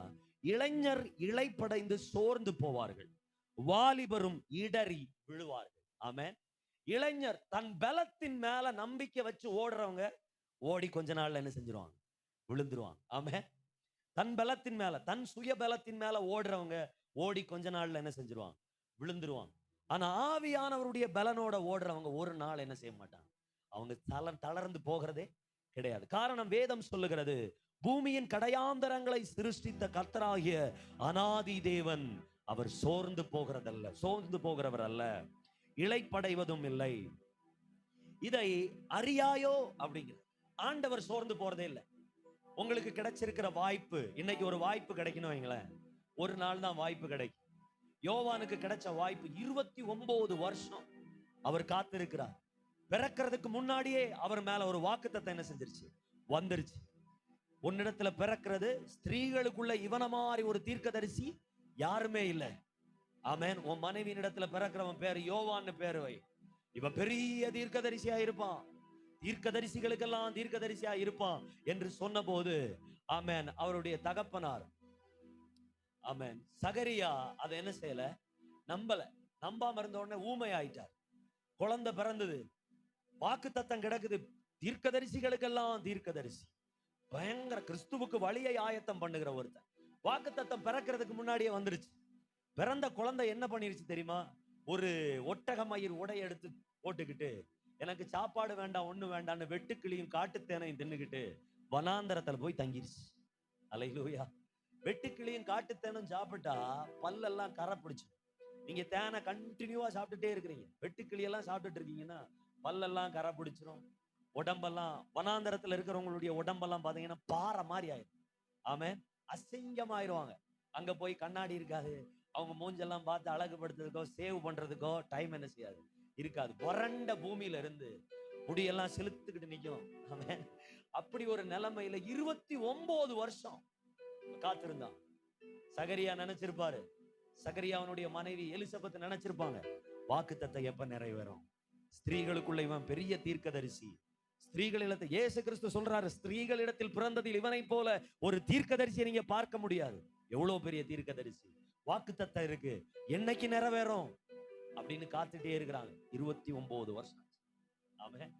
இளைஞர் இளைப்படைந்து சோர்ந்து போவார்கள், வாலிபரும் இடறி விழுவார்கள். ஆமென். இளைஞர் தன் பலத்தின் மேல நம்பிக்கை வச்சு ஓடுறவங்க ஓடி கொஞ்ச நாள்ல என்ன செஞ்சிருவாங்க, விழுந்துருவாங்க. ஆமென். தன் பலத்தின் மேல, தன் சுய பலத்தின் மேல ஓடுறவங்க ஓடி கொஞ்ச நாள்ல என்ன செஞ்சிருவாங்க, விழுந்துருவாங்க. ஆனா ஆவியானவருடைய பலனோட ஓடுறவங்க ஒரு நாள் என்ன செய்ய மாட்டாங்க, அவங்க தளர்ந்து போகிறதே கிடையாது. காரணம் வேதம் சொல்லுகிறது, பூமியின் கடையாந்தரங்களை சிருஷ்டித்த கர்த்தராகிய அனாதி தேவன் அவர் சோர்ந்து போகிறதல்ல, சோர்ந்து போகிறவர் அல்ல, இளைப்படைவதும் இல்லை. இதை அறியாயோ அப்படிங்கிற ஆண்டவர் சோர்ந்து போறதே இல்லை. உங்களுக்கு கிடைச்சிருக்கிற வாய்ப்பு, இன்னைக்கு ஒரு வாய்ப்பு கிடைக்கணும் வைங்களேன், ஒரு நாள் தான் வாய்ப்பு கிடைக்கும். யோவானுக்கு கிடைச்ச வாய்ப்பு 29 வருஷம் அவர் காத்திருக்கிறார். பிறக்கிறதுக்கு முன்னாடியே அவர் மேல ஒரு வாக்குத்தத்தம் என்ன செஞ்சிருச்சு, வந்துருச்சு. உன்னிடத்துல பிறக்கிறது ஸ்திரீகளுக்குள்ள இவன மாதிரி ஒரு தீர்க்கதரிசி யாருமே இல்லை. ஆமென். உன் மனைவியின் இடத்துல பிறக்கிறவன் பேரு யோவான்னு பேரு வை, இவன் பெரிய தீர்க்கதரிசியா இருப்பான், தீர்க்கதரிசிகளுக்கெல்லாம் தீர்க்கதரிசியா இருப்பான் என்று சொன்ன போது, ஆமென், அவருடைய தகப்பனார் ஆமென் சகரியா அதை என்ன செய்யல, நம்பல. நம்பாம இருந்த உடனே ஊமை ஆயிட்டார். குழந்தை பிறந்தது, வாக்குத்தத்தம் கிடக்குது, தீர்க்கதரிசிகளுக்கெல்லாம் தீர்க்கதரிசி, பயங்கர கிறிஸ்துவுக்கு வழியை ஆயத்தம் பண்ணுகிற ஒருத்தன். வாக்குத்தத்தம் பிறக்கிறதுக்கு முன்னாடியே வந்துருச்சு. பிறந்த குழந்தை என்ன பண்ணிருச்சு தெரியுமா, ஒரு ஒட்டகமயிர் உடை எடுத்து போட்டுக்கிட்டு, எனக்கு சாப்பாடு வேண்டாம் ஒண்ணு வேண்டாம்னு வெட்டுக்கிளியும் காட்டுத்தேனையும் தின்னுக்கிட்டு வனாந்தரத்துல போய் தங்கிருச்சு. அல்லேலூயா. வெட்டுக்கிளியும் காட்டுத்தேனும் சாப்பிட்டா பல்லெல்லாம் கரை பிடிச்சு. நீங்க தேனை கண்டினியூவா சாப்பிட்டுட்டே இருக்கிறீங்க, வெட்டுக்கிளியெல்லாம் சாப்பிட்டுட்டு இருக்கீங்கன்னா பல்லெல்லாம் கரை பிடிச்சிரும். உடம்பெல்லாம், வனாந்தரத்துல இருக்கிறவங்களுடைய உடம்பெல்லாம் பாத்தீங்கன்னா பாறை மாதிரி ஆயிடும். ஆமென். அசிங்கமாயிருவாங்க. அங்க போய் கண்ணாடி இருக்காது, அவங்க மூஞ்செல்லாம் பார்த்து அழகுபடுத்துறதுக்கோ சேவ் பண்றதுக்கோ டைம் என்ன செய்யாது, இருக்காது. வறண்ட பூமியில இருந்து முடியெல்லாம் செலுத்துக்கிட்டு நிக்கும். ஆமென். அப்படி ஒரு நிலைமையில 29 வருஷம் காத்திருந்தான். சகரியா நினைச்சிருப்பாரு, சகரியாவனுடைய மனைவி எலிசபெத் நினைச்சிருப்பாங்க, வாக்குத்தத்தம் எப்ப நிறைவேறும், ஸ்திரீகளுக்குள்ள இவன் பெரிய தீர்க்கதரிசி. ஸ்திரீகளிடத்தில் இயேசு கிறிஸ்து சொல்றாரு, ஸ்திரீகளிடத்தில் பிறந்ததில் இவனை போல ஒரு தீர்க்கதரிசியை நீங்க பார்க்க முடியாது. எவ்வளவு பெரிய தீர்க்கதரிசி, வாக்குத்தத்தம் இருக்கு, என்னைக்கு நிறைவேறும் அப்படின்னு காத்துட்டே இருக்கிறாங்க. 29 வருஷம். ஆமென்.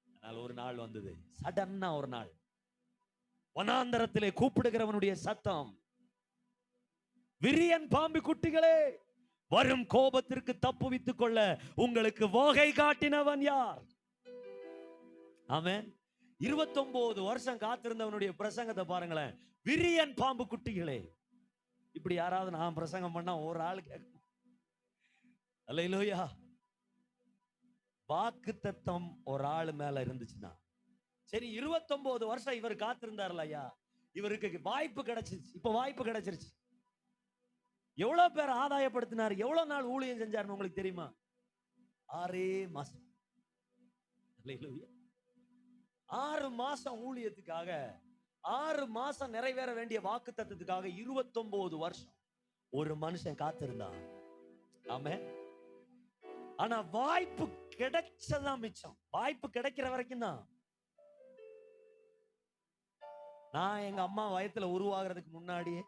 அதனால ஒரு நாள் வந்தது, சடன்னா ஒரு நாள், வனாந்தரத்திலே கூப்பிடுகிறவனுடைய சத்தம், விரியன் பாம்பு குட்டிகளே, வரும் கோபத்திற்கு தப்புவித்துக் கொள்ள உங்களுக்கு வகை காட்டினவன் யார்? ஆமென். 29 வருஷம் காத்திருந்தவனுடைய பிரசங்கத்தை பாருங்களேன். விரியன் பாம்பு குட்டிகளே. இப்படி யாராவது நான் பிரசங்கம் பண்ணா ஒரு ஆள் கேட்கும். அல்லேலூயா. வாக்குத்தத்தம் ஒரு ஆள் மேல இருந்துச்சுன்னா சரி. 29 வருஷம் இவர் காத்திருந்தார்ல ஐயா, இவருக்கு வாய்ப்பு கிடைச்சிருச்சு. இப்ப வாய்ப்பு கிடைச்சிருச்சு. எவ்வளவு பேர் ஆதாயப்படுத்தினார், எவ்வளவு நாள் ஊழியம் செஞ்சாருன்னு உங்களுக்கு தெரியுமா? 6 மாசம். 6 மாசம் ஊழியத்துக்காக, 6 மாசம் நிறைவேற வேண்டிய வாக்கு தத்துவத்துக்காக 29 வருஷம் ஒரு மனுஷன் காத்திருந்தான். ஆமென். ஆனா வாய்ப்பு கிடைச்சதான் மிச்சம். வாய்ப்பு கிடைக்கிற வரைக்கும் தான். நான் எங்க அம்மா வயத்துல உருவாகிறதுக்கு முன்னாடியே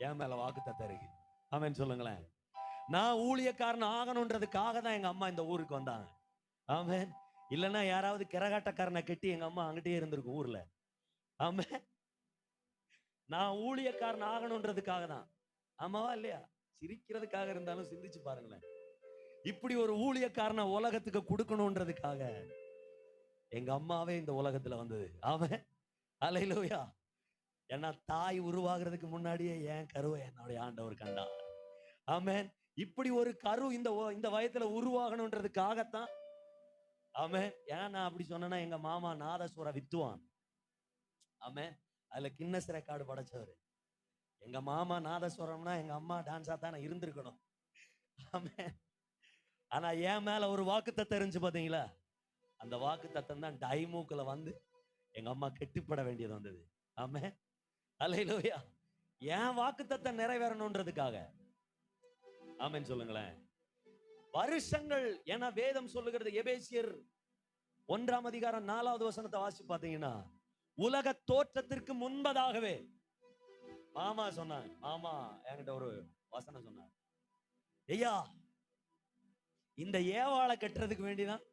என் மேல வாக்கு தத்தம் இருக்கு. ஆமென் சொல்லுங்களேன். நான் ஊழியக்காரன் ஆகணும்ன்றதுக்காக தான் எங்க அம்மா இந்த ஊருக்கு வந்தாங்க. ஆமென். இல்லைன்னா யாராவது கிரகாட்டக்காரனை கட்டி எங்க அம்மா அங்கிட்டே இருந்திருக்கும் ஊர்ல. ஆமென். நான் ஊழியக்காரன் ஆகணும்ன்றதுக்காக தான். ஆமாவா இல்லையா? சிரிக்கிறதுக்காக இருந்தாலும் சிந்திச்சு பாருங்களேன். இப்படி ஒரு ஊழியக்காரனை உலகத்துக்கு கொடுக்கணும்ன்றதுக்காக எங்க அம்மாவே இந்த உலகத்துல வந்தது. ஆமென். அல்லேலூயா. ஏன்னா தாய் உருவாகிறதுக்கு முன்னாடியே என் கருவை என்னுடைய ஆண்டவர் கண்டார். ஆமென். இப்படி ஒரு கரு இந்த வயத்துல உருவாகணும்ன்றதுக்காகத்தான். ஆமென். ஏன் நான் அப்படி சொன்னேன்னா, எங்க மாமா நாதஸ்வர வித்துவான். ஆமென். அதுல கின்னஸ் ரெக்கார்டு படைச்சவர். எங்க மாமா நாதஸ்வரம்னா எங்க அம்மா டான்ஸா தானே இருந்திருக்கணும். ஆமென். ஆனா என் மேல ஒரு வாக்குத்தத்தம் இருந்துச்சு பாத்தீங்களா? அந்த வாக்குத்தத்தம் தான் டைமூக்குல வந்து எங்க அம்மா கெட்டிப்பட வேண்டியது வந்தது. ஆமென். அல்லேலூயா. என் வாக்குத்தத்தம் நிறைவேறணும்ன்றதுக்காக. ஆமென் சொல்லுங்களேன். வருஷங்கள் என வேதம் சொல்லுகிறது. எபேசியர் 1 வசனத்தை வாசி பாத்தீங்கன்னா, உலக தோற்றத்திற்கு முன்பதாகவே மாமா சொன்னாங்க. மாமா என்கிட்ட ஒரு வசனம் சொன்னாங்க. ஐயா, இந்த ஏவாளை கட்டுறதுக்கு வேண்டிதான்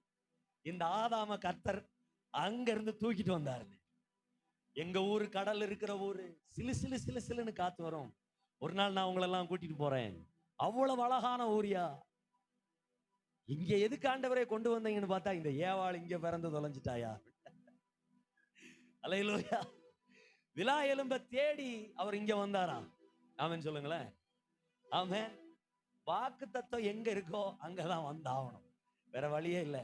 இந்த ஆதாம கர்த்தர் அங்க இருந்து தூக்கிட்டு வந்தாரு. எங்க ஊரு கடல் இருக்கிற ஊரு, சிலு சிலு சிலு சிலுன்னு காத்து வரும். ஒரு நாள் நான் உங்களை எல்லாம் கூட்டிட்டு போறேன். அவ்வளவு அழகான ஊரியா. இங்க எதுக்கு ஆண்டவரே கொண்டு வந்தீங்கன்னு பார்த்தா, இந்த ஏவாள் இங்க பிறந்து தொலைஞ்சிட்டாயா. அல்லேலூயா. விலா எலும்ப தேடி அவர் இங்க வந்தாரா? ஆமென் சொல்லுங்களேன். ஆமென். வாக்கு தத்துவம் எங்க இருக்கோ அங்கதான் வந்தாகணும், வேற வழியே இல்லை.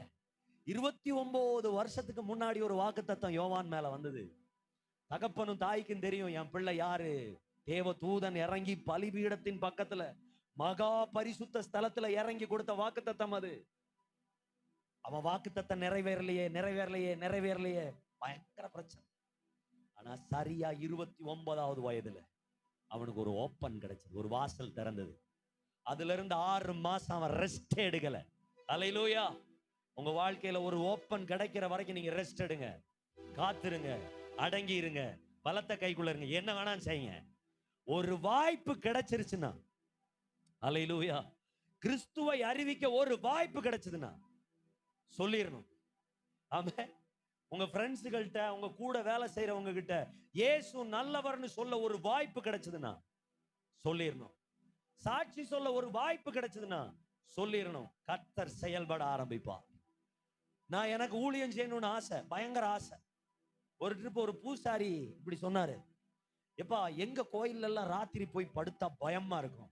29 வருஷத்துக்கு முன்னாடி ஒரு வாக்கு தத்துவம் யோவான் மேல வந்தது. தகப்பனும் தாய்க்கும் தெரியும் என் பிள்ளை யாரு. தேவ தூதன் இறங்கி பலிபீடத்தின் பக்கத்துல மகா பரிசுத்த ஸ்தலத்துல இறங்கி கொடுத்த வாக்கு தத்தம் அது. அவன் வாக்கு தத்தம் நிறைவேறலையே பயங்கர பிரச்சனை. ஆனா சரியா 29வது வயதுல அவனுக்கு ஒரு ஓப்பன் கிடைச்சது, ஒரு வாசல் திறந்தது. அதுல இருந்து 6 மாசம் அவன் ரெஸ்ட் எடுக்கல. அல்லேலூயா. உங்க வாழ்க்கையில ஒரு ஓப்பன் கிடைக்கிற வரைக்கும் நீங்க ரெஸ்ட் எடுங்க, காத்திருங்க, அடங்கி இருங்க, பலத்த கைக்குள்ள இருங்க, என்ன வேணாலும் செய்யுங்க. ஒரு வாய்ப்பு கிடைச்சிருச்சுன்னா, அல்லேலூயா, கிறிஸ்துவை அறிவிக்க ஒரு வாய்ப்பு கிடைச்சதுன்னா சொல்லிடணும். ஆமென். உங்க ஃப்ரெண்ட்ஸுகள்கிட்ட, உங்க கூட வேலை செய்யறவங்க கிட்ட இயேசு நல்லவர்னு சொல்ல ஒரு வாய்ப்பு கிடைச்சதுன்னா சொல்லிடணும். சாட்சி சொல்ல ஒரு வாய்ப்பு கிடைச்சதுன்னா சொல்லிடணும். கர்த்தர் செயல்பட ஆரம்பிப்பார். நான் எனக்கு ஊழியம் செய்யணும்னு ஆசை, பயங்கர ஆசை. ஒரு ட்ரிப் ஒரு பூசாரி இப்படி சொன்னாரு, எப்பா எங்க கோயில்ல எல்லாம் ராத்திரி போய் படுத்தா பயமா இருக்கும்.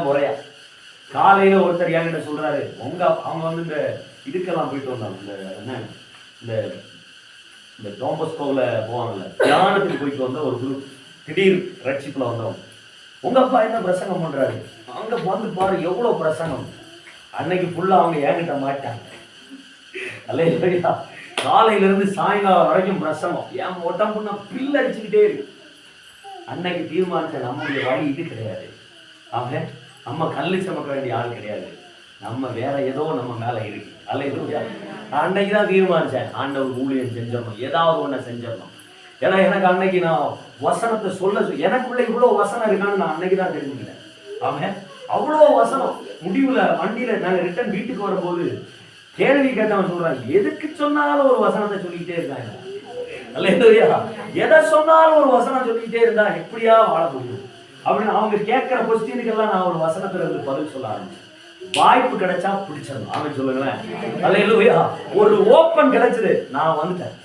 முறையா காலையில ஒருத்தர் என்கிட்ட சொல்றாரு, அவங்க வந்து இந்த இதுக்கெல்லாம் போயிட்டு வந்தாங்க, இந்த என்ன இந்த டோம்பஸ்கோவில் போவாங்கல்ல, தியானத்துக்கு போயிட்டு வந்த ஒரு குரூப், திடீர் ரட்சிப்புல வந்தவங்க. உங்க அப்பா என்ன பிரசங்கம் பண்றாரு, அங்க வந்து பாரு எவ்வளவு பிரசங்கம். அன்னைக்கு ஃபுல்லா அவங்க என்கிட்ட மாட்டாங்க. அல்லேலூயா. காலையில இருந்து சாயங்காலம் வரைக்கும் பிரசங்கம், என் உடம்புன்னா பில் அடிச்சுக்கிட்டே இருக்கு. அன்னைக்கு தீர்மானிச்ச நம்முடைய வழி இது கிடையாது. ஆக நம்ம கல்லு சமக்க வேண்டிய ஆள் கிடையாது, நம்ம வேற ஏதோ நம்ம மேல இருக்கு. அல்லேலூயா. அன்னைக்கு தான் தீர்மானிச்சேன், ஆண்டவர் ஊழியம் செஞ்சிடணும், ஏதாவது ஒண்ணு செஞ்சிடணும். ஏன்னா எனக்கு அன்னைக்கு நான் வசனத்தை சொல்ல எனக்குள்ள இவ்வளவு வசனம் இருக்கான்னு நான் அன்னைக்கு தான் தெரிஞ்சுக்கிறேன். அவன் அவ்வளோ வசனம். முடிவுல வண்டியில நாங்க ரிட்டர்ன் வீட்டுக்கு வரும்போது கேள்வி கேட்டவன் சொல்றான், எதுக்கு சொன்னாலும் ஒரு வசனத்தை சொல்லிக்கிட்டே இருக்காங்க. அல்லேலூயா. எதை சொன்னாலும் ஒரு வசனம் சொல்லிக்கிட்டே இருந்தா எப்படியா வாழ முடியும் அப்படின்னு அவங்க கேட்கிற கொஸ்டினுக்கெல்லாம் நான் ஒரு வசனத்துல இருந்து பதில் சொல்ல ஆரம்பிச்சேன். வாய்ப்பு கிடைச்சா பிடிச்சிடணும். அவன் சொல்லுங்களேன். அல்லேலூயா. ஒரு ஓப்பன் கிடைச்சது, நான் வந்துட்டேன்.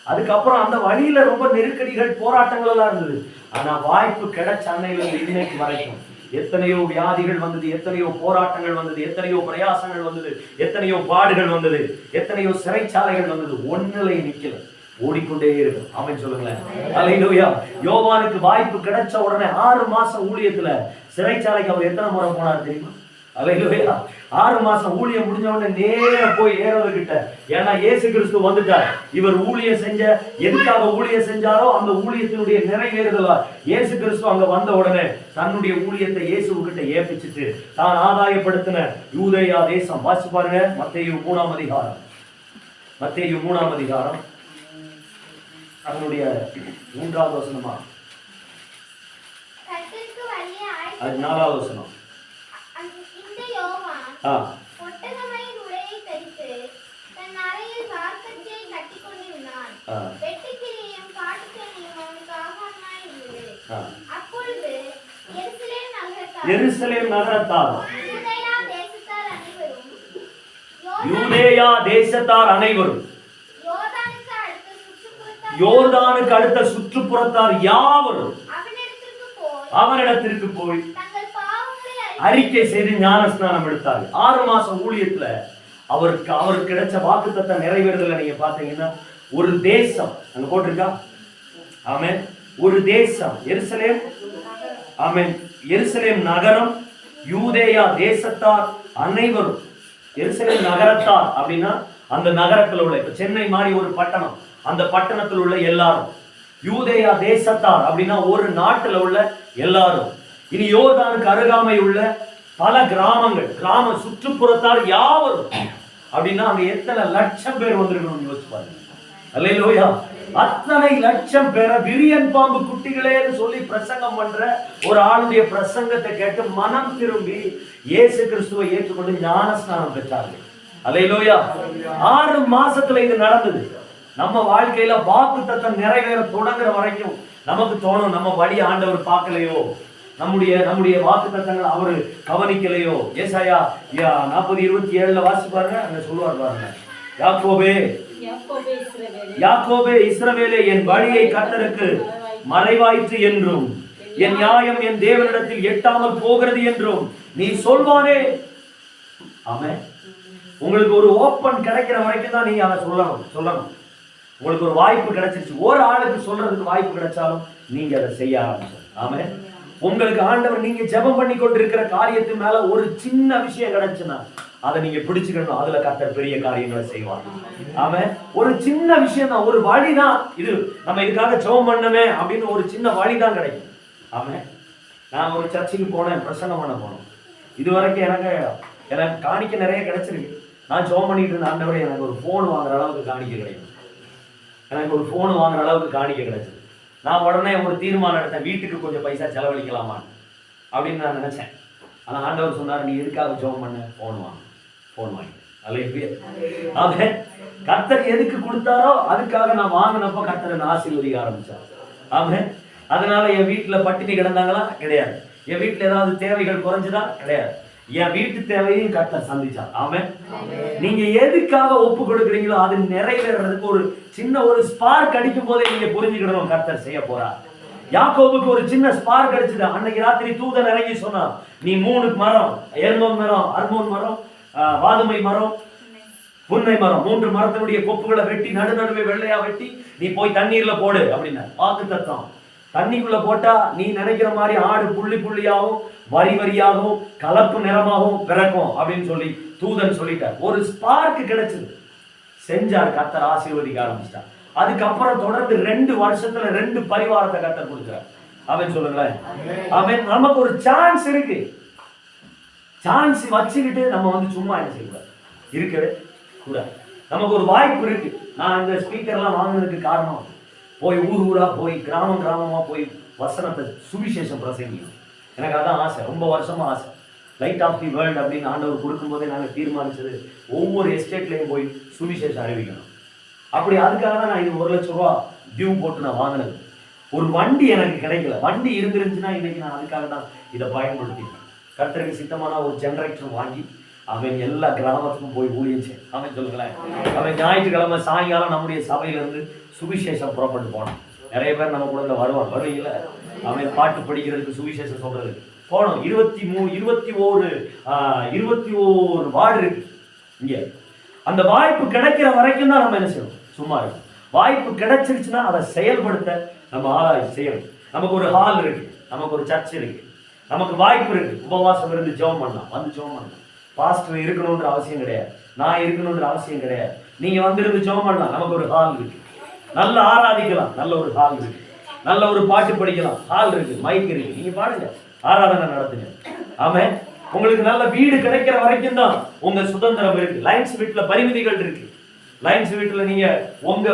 அதுக்கப்புறம் அந்த வழியில ரொம்ப நெருக்கடிகள் போராட்டங்கள் எல்லாம் இருந்தது. ஆனா வாய்ப்பு கிடைச்ச அன்னையில இன்னைக்கு வரைக்கும் எத்தனையோ வியாதிகள் வந்தது, எத்தனையோ போராட்டங்கள் வந்தது, எத்தனையோ பிரயாசங்கள் வந்தது, எத்தனையோ பாடுகள் வந்தது, எத்தனையோ சிறைச்சாலைகள் வந்தது. ஒண்ணுல நிக்கல, ஓடிக்கொண்டே இருக்கும். அவன் சொல்லுங்களேன். அல்லேலூயா. யோவானுக்கு வாய்ப்பு கிடைச்ச உடனே 6 மாசம் ஊழியத்துல சிறைச்சாலைக்கு அவர் எத்தனை முறை போனார் தெரியுமா? அல்லேலூயா. 6 மாசம் ஊழியம் முடிஞ்ச உடனே நேர போய் ஏறவர்கிட்ட, ஏன்னா இயேசு கிறிஸ்து வந்துட்டார். இவர் ஊழியம் செஞ்ச எதுக்காக ஊழியம் செஞ்சாரோ அந்த ஊழியத்தினுடைய நிறைவேறுதலா இயேசு கிறிஸ்து அங்க வந்த உடனே தன்னுடைய ஊழியத்தை இயேசுகிட்ட ஏற்பிச்சுட்டு தான் ஆதாயப்படுத்தின யூதேயா தேசம் வாசி பாருங்க. மத்தேயு 3ஆம் அதிகாரம், மத்தேயு 3ஆம் அதிகாரம் அதனுடைய 3வது வசனமா அது 4வது வசனம். ஒட்டகமயின் உடையை தரித்து தன் அறையில் கார்க்கச்சை கட்டிக் கொண்டிருந்தான். வெட்டுக்கிளியும் காட்டுக்கனியும் அவனுக்கு ஆகாரமாயிருந்தது. அப்பொழுது எருசலேம் நகரத்தார் யூதேயா தேசத்தார் அனைவரும் யோர்தானுக்கு அடுத்த சுற்றுப்புறத்தார் யாவரும் அவனிடத்திற்கு போய் அறிக்கை செய்து ஞானஸ்நானம் எடுத்தார்கள். 6 மாசம் ஊழியத்துல அவருக்கு கிடைச்ச வாக்குத்தத்தம் நிறைவேறுதல நீங்க பாத்தீங்கன்னா, ஒரு தேசம் அங்க போட்டிருக்கா. ஆமென். ஒரு தேசம் எருசலேம். ஆமென். எருசலேம் நகரம், யூதேயா தேசத்தார் அனைவரும். எருசலேம் நகரத்தார் அப்படின்னா அந்த நகரத்தில் உள்ள, இப்ப சென்னை மாதிரி ஒரு பட்டணம், அந்த பட்டணத்தில் உள்ள எல்லாரும். யூதேயா தேசத்தார் அப்படின்னா ஒரு நாட்டுல உள்ள எல்லாரும். இனி யோர்தானுக்கு அருகாமை உள்ள பல கிராமங்கள், கிராம சுற்றுப்புறத்தார் யாவரும் அப்படின்னா அங்க எத்தனை லட்சம் பேர் வந்திருக்கணும் யோசிச்சு பாருங்க. அல்லேலூயா. அத்தனை லட்சம் பேரை விரியன் பாம்பு குட்டிகளேன்னு சொல்லி பிரசங்கம் பண்ற ஒரு ஆளுடைய பிரசங்கத்தை கேட்டு மனம் திரும்பி இயேசு கிறிஸ்துவை ஏற்றுக்கொண்டு ஞானஸ்நானம் பெற்றார்கள். அல்லேலூயா. 6 மாசத்துல இது நடந்தது. நம்ம வாழ்க்கையில வாக்குத்தத்தம் நிறைவேற தொடங்குற வரைக்கும் நமக்கு தோணும், நம்ம வழி ஆண்டவர் பார்க்கலையோ, நம்முடைய வாக்குத்தத்தங்கள் அவரு கவனிக்கலையோ. ஏசாயா 40:27 வாசி பாருங்க. அங்க சொல்லுவார் பாருங்க, யாக்கோபே இஸ்ரவேலே, என் வழியை கர்த்தருக்கு மறைவாயிற்று என்றும் என் நியாயம் என் தேவனிடத்தில் எட்டாமல் போகிறது என்றும் நீ சொல்வானே. ஆமென். உங்களுக்கு ஒரு ஓப்பன் கிடைக்கிற வரைக்கும் தான் நீங்க அதை சொல்லணும். உங்களுக்கு ஒரு வாய்ப்பு கிடைச்சிருச்சு, ஒரு ஆளுக்கு சொல்றதுக்கு வாய்ப்பு கிடைச்சாலும் நீங்க அதை செய்ய ஆரம்பிச்சு. ஆமென். உங்களுக்கு ஆண்டவர் நீங்க ஜெபம் பண்ணி கொண்டிருக்கிற காரியத்து மேல ஒரு சின்ன விஷயம் கிடைச்சுன்னா அதை நீங்க பிடிச்சுக்கணும். அதுல கர்த்தர் பெரிய காரியங்களை செய்வாங்க. ஆமென். ஒரு சின்ன விஷயம் தான், ஒரு வழிதான் இது. நம்ம இதுக்காக ஜெபம் பண்ணவே அப்படின்னு ஒரு சின்ன வழிதான் கிடைக்கும். ஆமென். நான் ஒரு சர்ச்சுக்கு போனேன், பிரசங்கம் பண்ண போனோம். இது வரைக்கும் எனக்கு காணிக்க நிறைய கிடைச்சிருக்கு. நான் ஜெபம் பண்ணிட்டு இருந்த ஆண்டவரே எனக்கு ஒரு போன் வாங்குற அளவுக்கு காணிக்க கிடைக்கும், எனக்கு ஒரு போன் வாங்குற அளவுக்கு காணிக்க கிடைச்சது. நான் உடனே ஒரு தீர்மானம் எடுத்தேன், வீட்டுக்கு கொஞ்சம் பைசா செலவழிக்கலாமா அப்படின்னு நான் நினைச்சேன். ஆனா ஆண்டவர் சொன்னார், நீ எதுக்காக ஜெபம் பண்ண, போன் வாங்கி. அல்லேலூயா. கர்த்தர் எதுக்கு கொடுத்தாரோ அதுக்காக நான் வாங்கினப்போ கர்த்தரை ஆசீர்வதிக்க ஆரம்பிச்சார். ஆமென். அதனால என் வீட்டுல பட்டினி கிடந்தாங்களா? கிடையாது. என் வீட்டுல ஏதாவது தேவைகள் குறைஞ்சுதா? கிடையாது. என் வீட்டு தேவையும் கர்த்தர் சந்திச்சார். ஆமென். நீங்க எதுக்காக ஒப்பு கொடுக்குறீங்களோ அது நிறைவேறதுக்கு ஒரு சின்ன ஒரு ஸ்பார்க் அடிக்கும் போதே நீங்க புரிஞ்சுக்கிடணும் கர்த்தர் செய்ய போறார். யாக்கோபுக்கு ஒரு சின்ன ஸ்பார்க் அடிச்சுது. அன்னைக்கு ராத்திரி தூதன் இறங்கி சொன்னான், நீ 3 மரம், எர்மோன் மரம், அர்மோன் மரம், வாதுமை மரம், புன்னை மரம், 3 மரத்தினுடைய கொப்புகளை வெட்டி நடுநடுவே வெள்ளையா வெட்டி நீ போய் தண்ணீர்ல போடு அப்படின்னா. வாக்குத்தத்தம். தண்ணிக்குள்ள போட்டா நீ நினைக்கிற மாதிரி ஆடு புள்ளி புள்ளியாகவும் வரி வரியாகவும் கலப்பு நிறமாகவும் பிறக்கும் அப்படின்னு சொல்லி தூதன் சொல்லிட்டார். ஒரு ஸ்பார்க் கிடைச்சது. செஞ்சார். கர்த்தர் ஆசீர்வதிக்க ஆரம்பிச்சிட்டார். அதுக்கப்புறம் தொடர்ந்து 2 வருஷத்துல 2 பரிவாரத்தை கர்த்தர் கொடுக்கிறார். அவன் சொல்லுங்களேன். அவன் நமக்கு ஒரு சான்ஸ் இருக்கு. சான்ஸ் வச்சுக்கிட்டு நம்ம வந்து சும்மா என்ன செய்யக்கூடாது, இருக்கவே கூடாது. நமக்கு ஒரு வாய்ப்பு இருக்கு. நான் இந்த ஸ்பீக்கர்லாம் வாங்கினதுக்கு காரணம் போய் ஊரா போய் கிராமமா போய் வசனத்தை சுவிசேஷம் பிரசங்கிக்கணும். எனக்கு அதான் ஆசை, ரொம்ப வருஷமா ஆசை. லைட் ஆஃப் தி வேர்ல்டு அப்படின்னு ஆண்டவர் கொடுக்கும்போதே நாங்கள் தீர்மானிச்சது ஒவ்வொரு எஸ்டேட்லையும் போய் சுவிசேஷம் அறிவிக்கணும். அப்படி அதுக்காக தான் நான் இது 1 லட்சம் ரூபா டியூ போட்டு நான் வாங்கினது. ஒரு வண்டி எனக்கு கிடைக்கல. வண்டி இருந்துருந்துச்சுன்னா இன்னைக்கு நான் அதுக்காக தான் இதை பயன்படுத்தினேன். கர்த்தருக்கு சித்தமான ஒரு ஜெனரேட்டர் வாங்கி அவன் எல்லா கிராமத்துக்கும் போய் ஊழியம் செய்ய. அவன் சொல்லுங்களேன். அவன் ஞாயிற்றுக்கிழமை சாயங்காலம் நம்முடைய சபையிலிருந்து சுவிசேஷம் புறப்பட்டு போனான். நிறைய பேர் நம்ம கூட வருவீங்கள. அவன் பாட்டு படிக்கிறதுக்கு சுவிசேஷம் சொல்றதுக்கு போனோம். 21 வார்டு இருக்கு இங்க. அந்த வாய்ப்பு கிடைக்கிற வரைக்கும் தான் நம்ம என்ன செய்யணும், சும்மா இருக்கும். வாய்ப்பு கிடைச்சிருச்சுன்னா அதை செயல்படுத்த நம்ம ஆராய்ச்சி செய்யணும். நமக்கு ஒரு ஹால் இருக்கு, நமக்கு ஒரு சர்ச் இருக்கு, நமக்கு வாய்ப்பு இருக்கு. உபவாசம் இருந்து ஜெபம் பண்ணலாம், வந்து ஜெபம் பண்ணலாம். பாஸ்டர் இருக்கணும்ன்ற அவசியம் கிடையாது, நான் இருக்கணும்ன்ற அவசியம் கிடையாது. நீங்க வந்திருந்து ஜெபம் பண்ணலாம். நமக்கு ஒரு ஹால் இருக்கு, நல்ல ஆராதிக்கலாம், நல்ல ஒரு ஹால் இருக்கு. நல்ல ஒரு பாட்டு படிக்கலாம், ஹால் இருக்கு, மைக் இருக்கு. நீங்க பாடுங்க, ஆராதனை நடத்துங்க. ஆமென். உங்களுக்கு நல்ல வீடு கிடைக்கிற வரைக்கும் தான் உங்க சுதந்திரம் இருக்கு. லைன்ஸ் வீட்டுல பரிமிதிகள் இருக்கு. லைன்ஸ் வீட்டுல நீங்க உங்க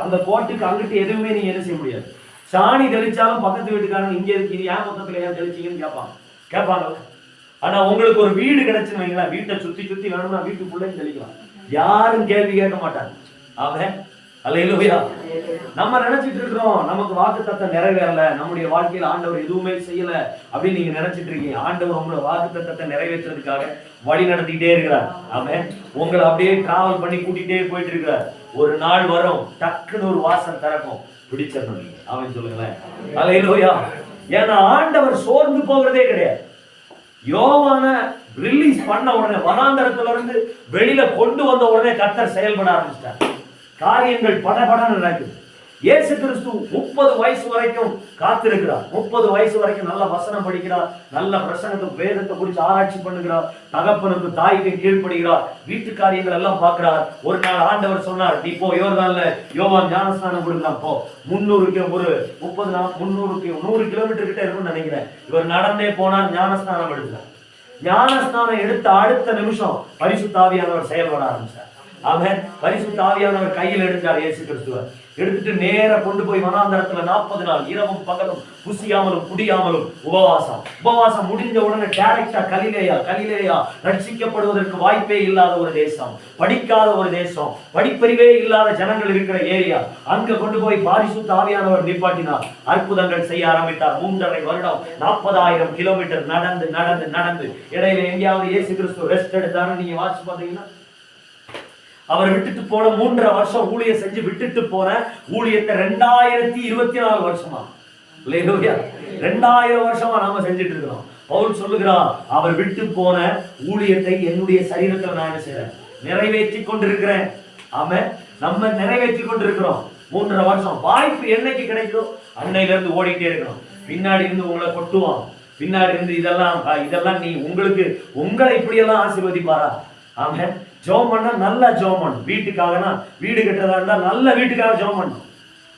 அந்த கோட்டுக்கு அங்கிட்டு எதுவுமே நீங்க என்ன செய்ய முடியாது. சாணி தெளிச்சாலும் பக்கத்து வீட்டுக்காரங்க இங்க இருக்கு, இது ஏன் மொத்தத்துல ஏன் தெளிச்சீங்கன்னு கேட்பாங்க. ஆனா உங்களுக்கு ஒரு வீடு கிடைச்சுன்னு வைங்களேன், வீட்டை சுத்தி வேணும்னா வீட்டுக்குள்ளே தெளிக்கலாம், யாரும் கேள்வி கேட்க மாட்டாங்க. ஆமென். அல்லேலூயா. நம்ம நினைச்சிட்டு இருக்கிறோம் நமக்கு வாக்குத்தத்தம் நிறைவேறல, நம்முடைய வாழ்க்கையில ஆண்டவர் எதுவுமே செய்யல அப்படின்னு நீங்க நினைச்சிட்டு இருக்கீங்க. ஆண்டவர் உங்களை வாக்குத்தத்தத்தை நிறைவேற்றுறதுக்காக வழி நடத்திக்கிட்டே இருக்கிறார். ஆமென். உங்களை அப்படியே டிராவல் பண்ணி கூட்டிகிட்டே போயிட்டு இருக்கிறார். ஒரு நாள் வரும், டக்குன்னு ஒரு வாசல் திறக்கும், பிடிச்சிடணும் நீங்க. அவன் சொல்லுங்களேன். அல்லேலூயா. ஏன்னா ஆண்டவர் சோர்ந்து போகிறதே கிடையாது. யோவான ரிலீஸ் பண்ண உடனே, வனாந்தரத்துல இருந்து வெளியில கொண்டு வந்த உடனே கர்த்தர் செயல்பட ஆரம்பிச்சிட்டார். காரியங்கள் படபடன்னு நடக்குது. இயேசு கிறிஸ்து 30 வயசு வரைக்கும் காத்திருக்கிறார். 30 வயசு வரைக்கும் நல்ல வசனம் படிக்கிறார், நல்ல பிரசங்கத்தை வேதத்தை குறித்து ஆராய்ச்சி பண்ணுகிறார், தகப்பனுக்கு தாய்க்கு கீழ்ப்படுகிறார், வீட்டு காரியங்கள் எல்லாம் பார்க்கிறார். ஒரு நாள் ஆண்டவர் சொன்னார், நீ போ யோர்தான்ல யோவான் ஞானஸ்நானம் கொடுக்கலாம் போ. 100 கிலோமீட்டர் கிட்ட இருக்கும்னு நினைக்கிறேன். இவர் நடந்தே போனார், ஞானஸ்நானம் எடுத்தார். ஞானஸ்நானம் எடுத்த அடுத்த நிமிஷம் பரிசுத்த ஆவியானவர் செயல்பட ஆரம்பிச்சார். அவன் பரிசுத்த ஆவியானவர் கையில் எடுத்தார். இயேசு கிறிஸ்துவர் எடுத்துட்டு நேர கொண்டு போய் வனாந்தரத்துல 40 நாள் இரவும் பகலும் புசியாமலும் குடியாமலும் உபவாசம் முடிஞ்ச உடனே டைரக்டா கலிலேயா ரட்சிக்கப்படுவதற்கு வாய்ப்பே இல்லாத ஒரு தேசம், படிக்காத ஒரு தேசம், படிப்பறிவே இல்லாத ஜனங்கள் இருக்கிற ஏரியா. அங்க கொண்டு போய் பரிசுத்த ஆவியானவர் நிப்பாட்டினார். அற்புதங்கள் செய்ய ஆரம்பித்தார். 3.5 வருடம் 40,000 கிலோமீட்டர் நடந்து இடையில எங்கேயாவது இயேசு கிறிஸ்து ரெஸ்ட் எடுத்தாருன்னு நீங்க வாசிச்சு பாத்தீங்கன்னா, அவர் விட்டுட்டு போன 3.5 வருஷம் ஊழியம் செஞ்சு விட்டுட்டு போன ஊழியத்தை 2024 வருஷமா, 2000 வருஷமா நாம செஞ்சுட்டு இருக்கிறோம். பவுல் சொல்லுகிறார், அவர் விட்டு போன ஊழியத்தை என்னுடைய சரீரத்தில் நான் என்ன செய்றேன், நிறைவேற்றி கொண்டிருக்கிறேன். ஆமென். நம்ம நிறைவேற்றி கொண்டிருக்கிறோம். 3.5 வருஷம் வாய்ப்பு என்னைக்கு கிடைக்கும், அன்னையில இருந்து ஓடிட்டே இருக்கணும். பின்னாடி இருந்து உங்களை கொட்டுவான், பின்னாடி இருந்து இதெல்லாம் நீ உங்களை இப்படியெல்லாம் ஆசீர்வதிப்பாரா. ஆமென். ஜெபம் பண்ணா நல்லா ஜெபம் பண்ணணும். வீட்டுக்காகனா வீடு கட்டுறதா இருந்தா நல்ல வீட்டுக்காக ஜெபம் பண்ணணும்.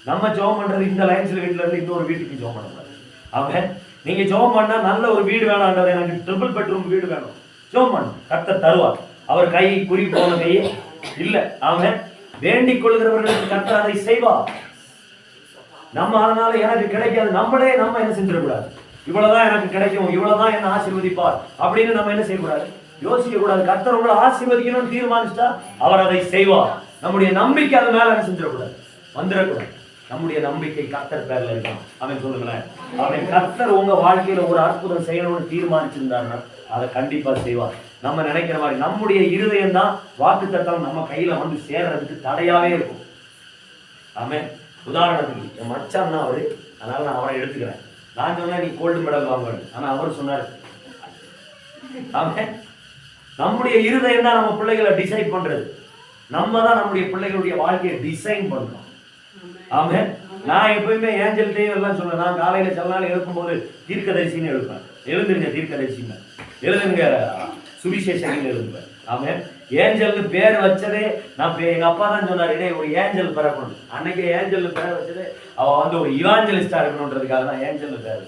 நம்ம ஜெபம் பண்றது இந்த லைன்ஸ்ல வீட்டுல இருந்து இன்னொரு வீட்டுக்கு ஜெபம் பண்ணக்கூடாது. ஆமென். நீங்க ஜெபம் பண்ணா நல்ல ஒரு வீடு வேணும், ஆண்டவரே எனக்கு ட்ரிபிள் பெட்ரூம் வீடு வேணும், ஜெபம் பண்ணணும். கர்த்தர் தருவார். அவர் கை குறி போனதே இல்ல. ஆமென். வேண்டிக் கொள்கிறவர்களுக்கு கர்த்தர் அதை செய்வார். நம்ம அதனால எனக்கு கிடைக்காது நம்ம என்ன செஞ்சிடக்கூடாது, இவ்வளவுதான் எனக்கு கிடைக்கும், இவ்வளவுதான் என்ன ஆசீர்வதிப்பார் அப்படின்னு நம்ம என்ன செய்யக்கூடாது, யோசிக்க கூடாது. கர்த்தர் உங்களை ஆசீர்வதிக்கணும்னு தீர்மானிச்சுட்டா அவர் அதை செய்வார். நம்முடைய நம்பிக்கை அது மேல என்ன செஞ்சிடக்கூடாது, வந்துடக்கூடாது. நம்முடைய நம்பிக்கை கர்த்தர் பேர்ல இருக்கணும். அவன் சொல்லுங்களேன். அவன் கர்த்தர் உங்க வாழ்க்கையில ஒரு அற்புதம் செய்யணும்னு தீர்மானிச்சிருந்தாருன்னா அதை கண்டிப்பா செய்வார். நம்ம நினைக்கிற மாதிரி நம்முடைய இருதயம் தான் வாக்குத்தத்தம் நம்ம கையில வந்து சேர்றதுக்கு தடையாவே இருக்கும். ஆமென். உதாரணத்துக்கு என் மச்சான் தான் அவரு, அதனால நான் அவரை எடுத்துக்கிறேன். நான் சொன்னேன் நீ கோல்டு மெடல் வாங்கணும், ஆனா அவர் சொன்னாரு. ஆமென். நம்முடைய இருதயம் தான் நம்ம பிள்ளைகளை டிசைட் பண்றது. நம்ம தான் நம்முடைய பிள்ளைகளுடைய வாழ்க்கையை டிசைன் பண்றோம். ஆமென். நான் எப்பயுமே ஏஞ்சல் டைம் எல்லாம் சொல்றேன். நான் காலையில சில நாள் எழுப்பும்போது தீர்க்கதரிசின்னு எழுப்பேன். எழுந்துருங்க தீர்க்கதரிசின்னு, எழுதுங்க சுவிசேஷன்னு எழுதுவேன். ஆமென். ஏஞ்சல்னு பேர் வச்சதே எங்க அப்பா தான் சொன்னாரு, டேய் ஒரு ஏஞ்சல் பிறக்கணும். அன்னைக்கு ஏஞ்சல் பேர் வச்சதே அவன் வந்து ஒரு இவாஞ்சலிஸ்டா இருக்கணுன்றதுக்காக தான் ஏஞ்சல் பேர்.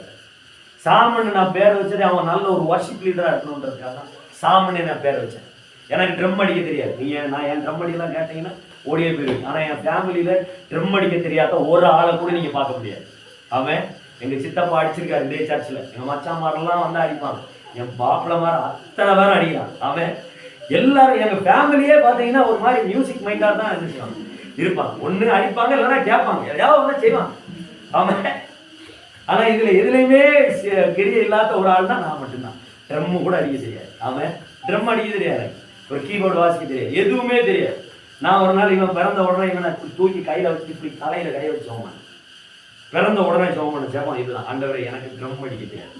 சாமன் நான் பேர் வச்சதே அவன் நல்ல ஒரு வர்ஷிப் லீடரா இருக்கணுன்றதுக்காக தான் சாமன் நான் பேர் வச்சேன். எனக்கு ட்ரம் அடிக்க தெரியாது. நான் என் ட்ரம் அடிக்கலாம் கேட்டீங்கன்னா ஓடியே போயிடுவேன். ஆனா என் ஃபேமிலியில ட்ரம் அடிக்க தெரியாத ஒரு ஆளை கூட நீங்க பார்க்க முடியாது. அவன் எங்க சித்தப்பா அடிச்சிருக்காரு இதே சர்ச்சில். எங்க மச்சாமாரெல்லாம் வந்து அடிப்பாங்க. என் பாப்பிள மாதிரி அத்தனை பேரும் அடிக்கிறான். அவன் எல்லாரும் எங்க ஃபேமிலியே பார்த்தீங்கன்னா ஒரு மாதிரி மியூசிக் மைண்டா தான் இருப்பாங்க. ஒண்ணு அடிப்பாங்க, இல்லைன்னா கேட்பாங்க, எதையாவது ஒண்ணு செய்வாங்க. அவன் ஆனா இதுல எதுலையுமே கிரிய இல்லாத ஒரு ஆள் தான் நான் மட்டும்தான். ட்ரம் கூட அடிக்க தெரியாது. அவன் ட்ரம் அடிக்க தெரியாது, ஒரு கீபோர்டு வாசிக்க தெரியாது, எதுவுமே தெரியாது. நான் ஒரு நாள் இவன் பிறந்த உடனே இவனை தூக்கி கையில வச்சு இப்படி தலையில கையை வச்சு சோமன். பிறந்த உடனே சோமன் சேப்பம் இதுதான், ஆண்டவரே எனக்கு ட்ரம் அடிக்க தெரியாது.